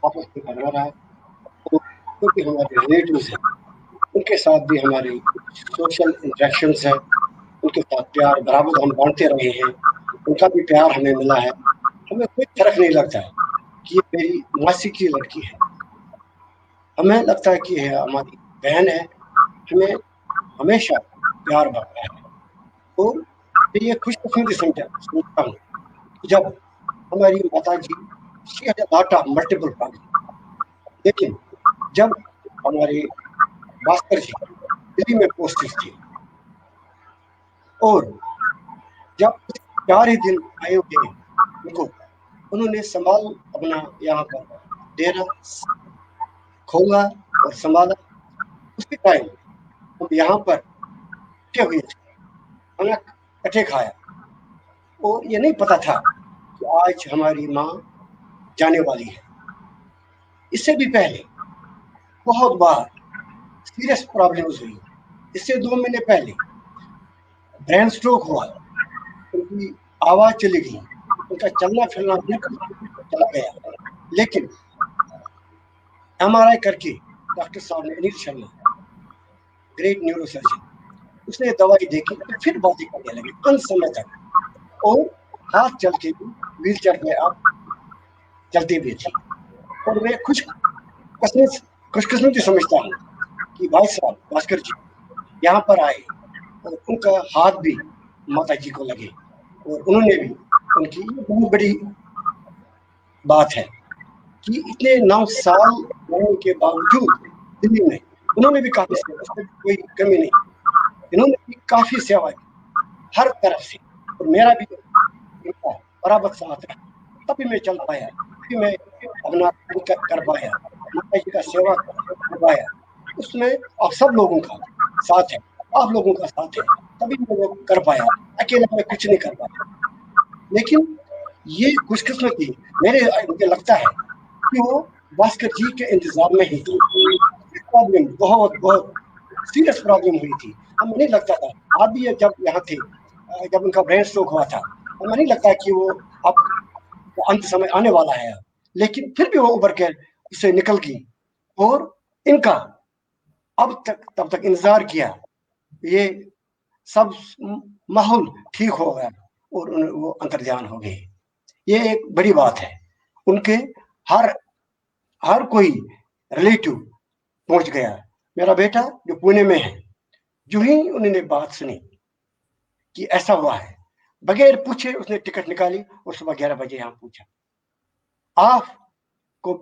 आपस में बढ़ रहा है, क्योंकि हमारे रिलेटिव्स हैं, उनके साथ भी हमारी सोशल इंटरेक्शंस है, उनके साथ प्यार बराबर हम बांटते रहे हैं, उनका भी प्यार हमें मिला है। हमें कोई फर्क नहीं लगता है कि ये मेरी मासी की लड़की है, हमें लगता है कि ये हमारी बहन है, हमें हमेशा प्यार बढ़ता है। तो ये खुशकिस्मती समझता हूँ जब हमारी माता जी she had a lot of multiple problem, लेकिन जब हमारे भास्कर जी दिल्ली में पोस्टेड थे और जब 4 ही दिन आए हुए उनको उन्होंने संभाल अपना यहाँ पर डेरा खोला और संभाला। उसी टाइम हम यहाँ पर इकट्ठे हुए थे, खाना इकट्ठे खाया और ये नहीं पता था कि आज हमारी माँ जाने वाली है। इससे भी पहले बहुत बार सीरियस प्रॉब्लम्स हुई। इससे 2 महीने पहले ब्रेन स्ट्रोक हुआ, उनकी आवाज चली गई, उनका चलना फिरना बिल्कुल चला गया। लेकिन एमआरआई करके डॉक्टर साहब ने, अनिल शर्मा, ग्रेट न्यूरोसर्जन, उसने दवाई देखी तो फिर बातें करने लगे कुछ समय तक और हाथ चल के भी व्हील चेयर पे आप चलते भी थे। और मैं खुशकिस्मती समझता हूँ कि भाई साहब भास्कर जी यहाँ पर आए और उनका हाथ भी माता जी को लगे और उन्होंने भी, उनकी बहुत बड़ी बात है कि इतने 9 साल रहने के बावजूद दिल्ली में उन्होंने भी काफी सेवा, उसमें कोई कमी नहीं, इन्होंने भी काफी सेवा की हर तरफ से, और मेरा भी बराबर साथ रहा, तभी मैं चल पाया। भी मैं अपना कर पाया, माता जी का सेवा कर पाया, उसमें आप सब लोगों का साथ है, आप लोगों का साथ है, तभी मैं वो कर पाया। अकेला मैं कुछ नहीं कर पाया। लेकिन ये खुशकिस्मती मुझे लगता है कि वो भास्कर जी के इंतजार में ही थी। प्रॉब्लम बहुत सीरियस प्रॉब्लम हुई थी। हमें नहीं लगता था, आप भी जब यहाँ थे, जब उनका ब्रेन स्ट्रोक हुआ था, हमें नहीं लगता कि वो अब अंत समय आने वाला है, लेकिन फिर भी वो उभर कर उससे निकल गई और इनका तब तक इंतजार किया। ये सब माहौल ठीक हो गया और वो अंतर्ध्यान हो गए। ये एक बड़ी बात है। उनके हर कोई रिलेटिव पहुंच गया। मेरा बेटा जो पुणे में है, जो ही उन्होंने बात सुनी कि ऐसा हुआ है, बगैर पूछे उसने टिकट निकाली और सुबह 11 बजे यहाँ पूछा। आपको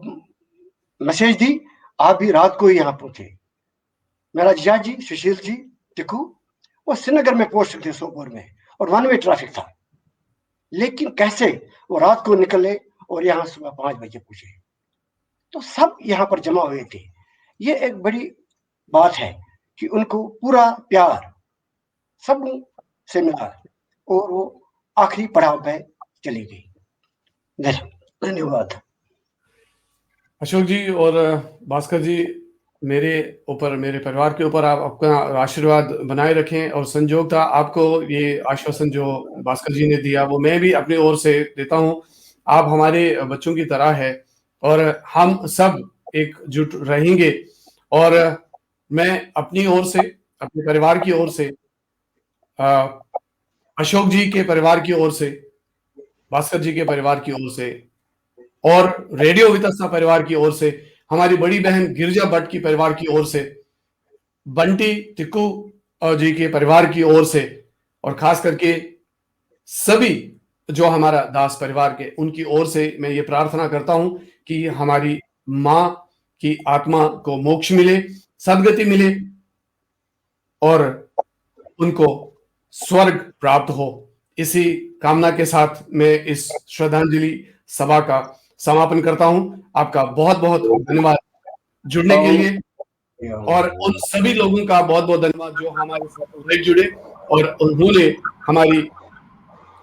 मैसेज दी, आप भी रात को ही यहाँ पहुंचे। मेरा जीजा जी, सुशील जी, टिकू, वो श्रीनगर में पहुंच सकते सोपोर में और 1 वे ट्रैफिक था, लेकिन कैसे वो रात को निकले और यहाँ सुबह 5 बजे पहुंचे। तो सब यहाँ पर जमा हुए थे। ये एक बड़ी बात है कि उनको पूरा प्यार सब से मिला और वो आखिरी पड़ाव पे चली गई। धन्यवाद। अशोक जी और भास्कर जी, मेरे ऊपर, मेरे परिवार के ऊपर आप अपना आशीर्वाद बनाए रखें। और संजोग था, आपको ये आश्वासन जो भास्कर जी ने दिया वो मैं भी अपनी ओर से देता हूँ। आप हमारे बच्चों की तरह है और हम सब एकजुट रहेंगे। और मैं अपनी ओर से, अपने परिवार की ओर से, अशोक जी के परिवार की ओर से, भास्कर जी के परिवार की ओर से और रेडियो वितस्ता परिवार की ओर से, हमारी बड़ी बहन गिरजा भट्ट की परिवार की ओर से, बंटी टिक्कू जी के परिवार की ओर से, और खास करके सभी जो हमारा दास परिवार के, उनकी ओर से मैं ये प्रार्थना करता हूं कि हमारी मां की आत्मा को मोक्ष मिले, सद्गति मिले और उनको स्वर्ग प्राप्त हो। इसी कामना के साथ मैं इस श्रद्धांजलि सभा का समापन करता हूं। आपका बहुत बहुत धन्यवाद जुड़ने के लिए, और उन सभी लोगों का बहुत बहुत धन्यवाद जो हमारे साथ जुड़े और उन्होंने हमारी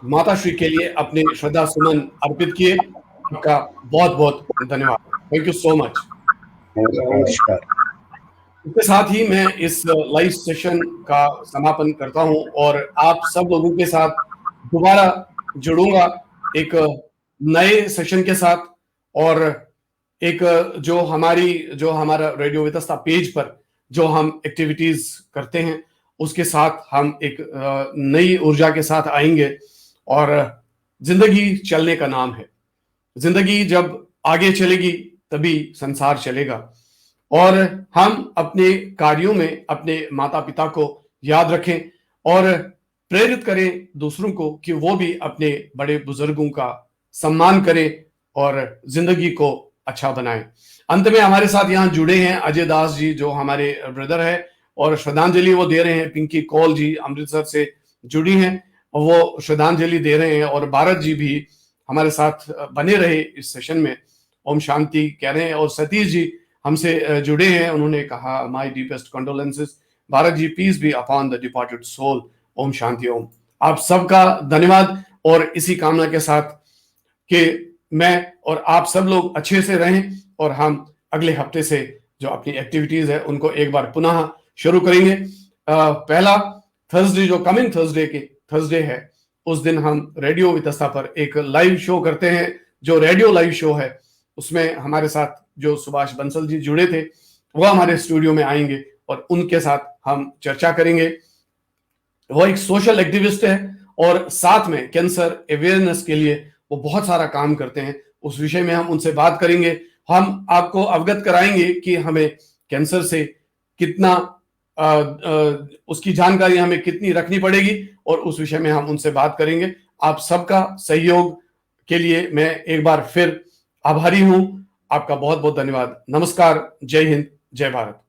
माता श्री के लिए अपने श्रद्धा सुमन अर्पित किए। आपका बहुत बहुत धन्यवाद। Thank you so much. इसके साथ ही मैं इस लाइव सेशन का समापन करता हूं और आप सब लोगों के साथ दोबारा जुड़ूंगा एक नए सेशन के साथ। और एक जो हमारा रेडियो वितस्ता पेज पर जो हम एक्टिविटीज करते हैं, उसके साथ हम एक नई ऊर्जा के साथ आएंगे। और जिंदगी चलने का नाम है। जिंदगी जब आगे चलेगी तभी संसार चलेगा। और हम अपने कार्यों में अपने माता पिता को याद रखें और प्रेरित करें दूसरों को कि वो भी अपने बड़े बुजुर्गों का सम्मान करें और जिंदगी को अच्छा बनाएं। अंत में हमारे साथ यहाँ जुड़े हैं अजय दास जी, जो हमारे ब्रदर है, और श्रद्धांजलि वो दे रहे हैं। पिंकी कौल जी अमृतसर से जुड़ी हैं, वो श्रद्धांजलि दे रहे हैं। और भारत जी भी हमारे साथ बने रहे इस सेशन में, ओम शांति कह रहे हैं। और सतीश जी हमसे जुड़े हैं, उन्होंने कहा my deepest condolences Bharat ji, peace be upon the departed soul, Om Shanti Om. आप सबका धन्यवाद। और इसी कामना के साथ कि मैं और आप सब लोग अच्छे से रहें और हम अगले हफ्ते से जो अपनी एक्टिविटीज है उनको एक बार पुनः शुरू करेंगे। पहला थर्सडे, जो कमिंग थर्सडे है, उस दिन हम रेडियो वितस्ता पर एक लाइव शो करते हैं। जो रेडियो लाइव शो है उसमें हमारे साथ जो सुभाष बंसल जी जुड़े थे वो हमारे स्टूडियो में आएंगे और उनके साथ हम चर्चा करेंगे। वो एक सोशल एक्टिविस्ट है और साथ में कैंसर अवेयरनेस के लिए वो बहुत सारा काम करते हैं। उस विषय में हम उनसे बात करेंगे। हम आपको अवगत कराएंगे कि हमें कैंसर से कितना उसकी जानकारी हमें कितनी रखनी पड़ेगी, और उस विषय में हम उनसे बात करेंगे। आप सबका सहयोग के लिए मैं एक बार फिर आभारी हूं। आपका बहुत बहुत धन्यवाद। नमस्कार, जय हिंद, जय भारत।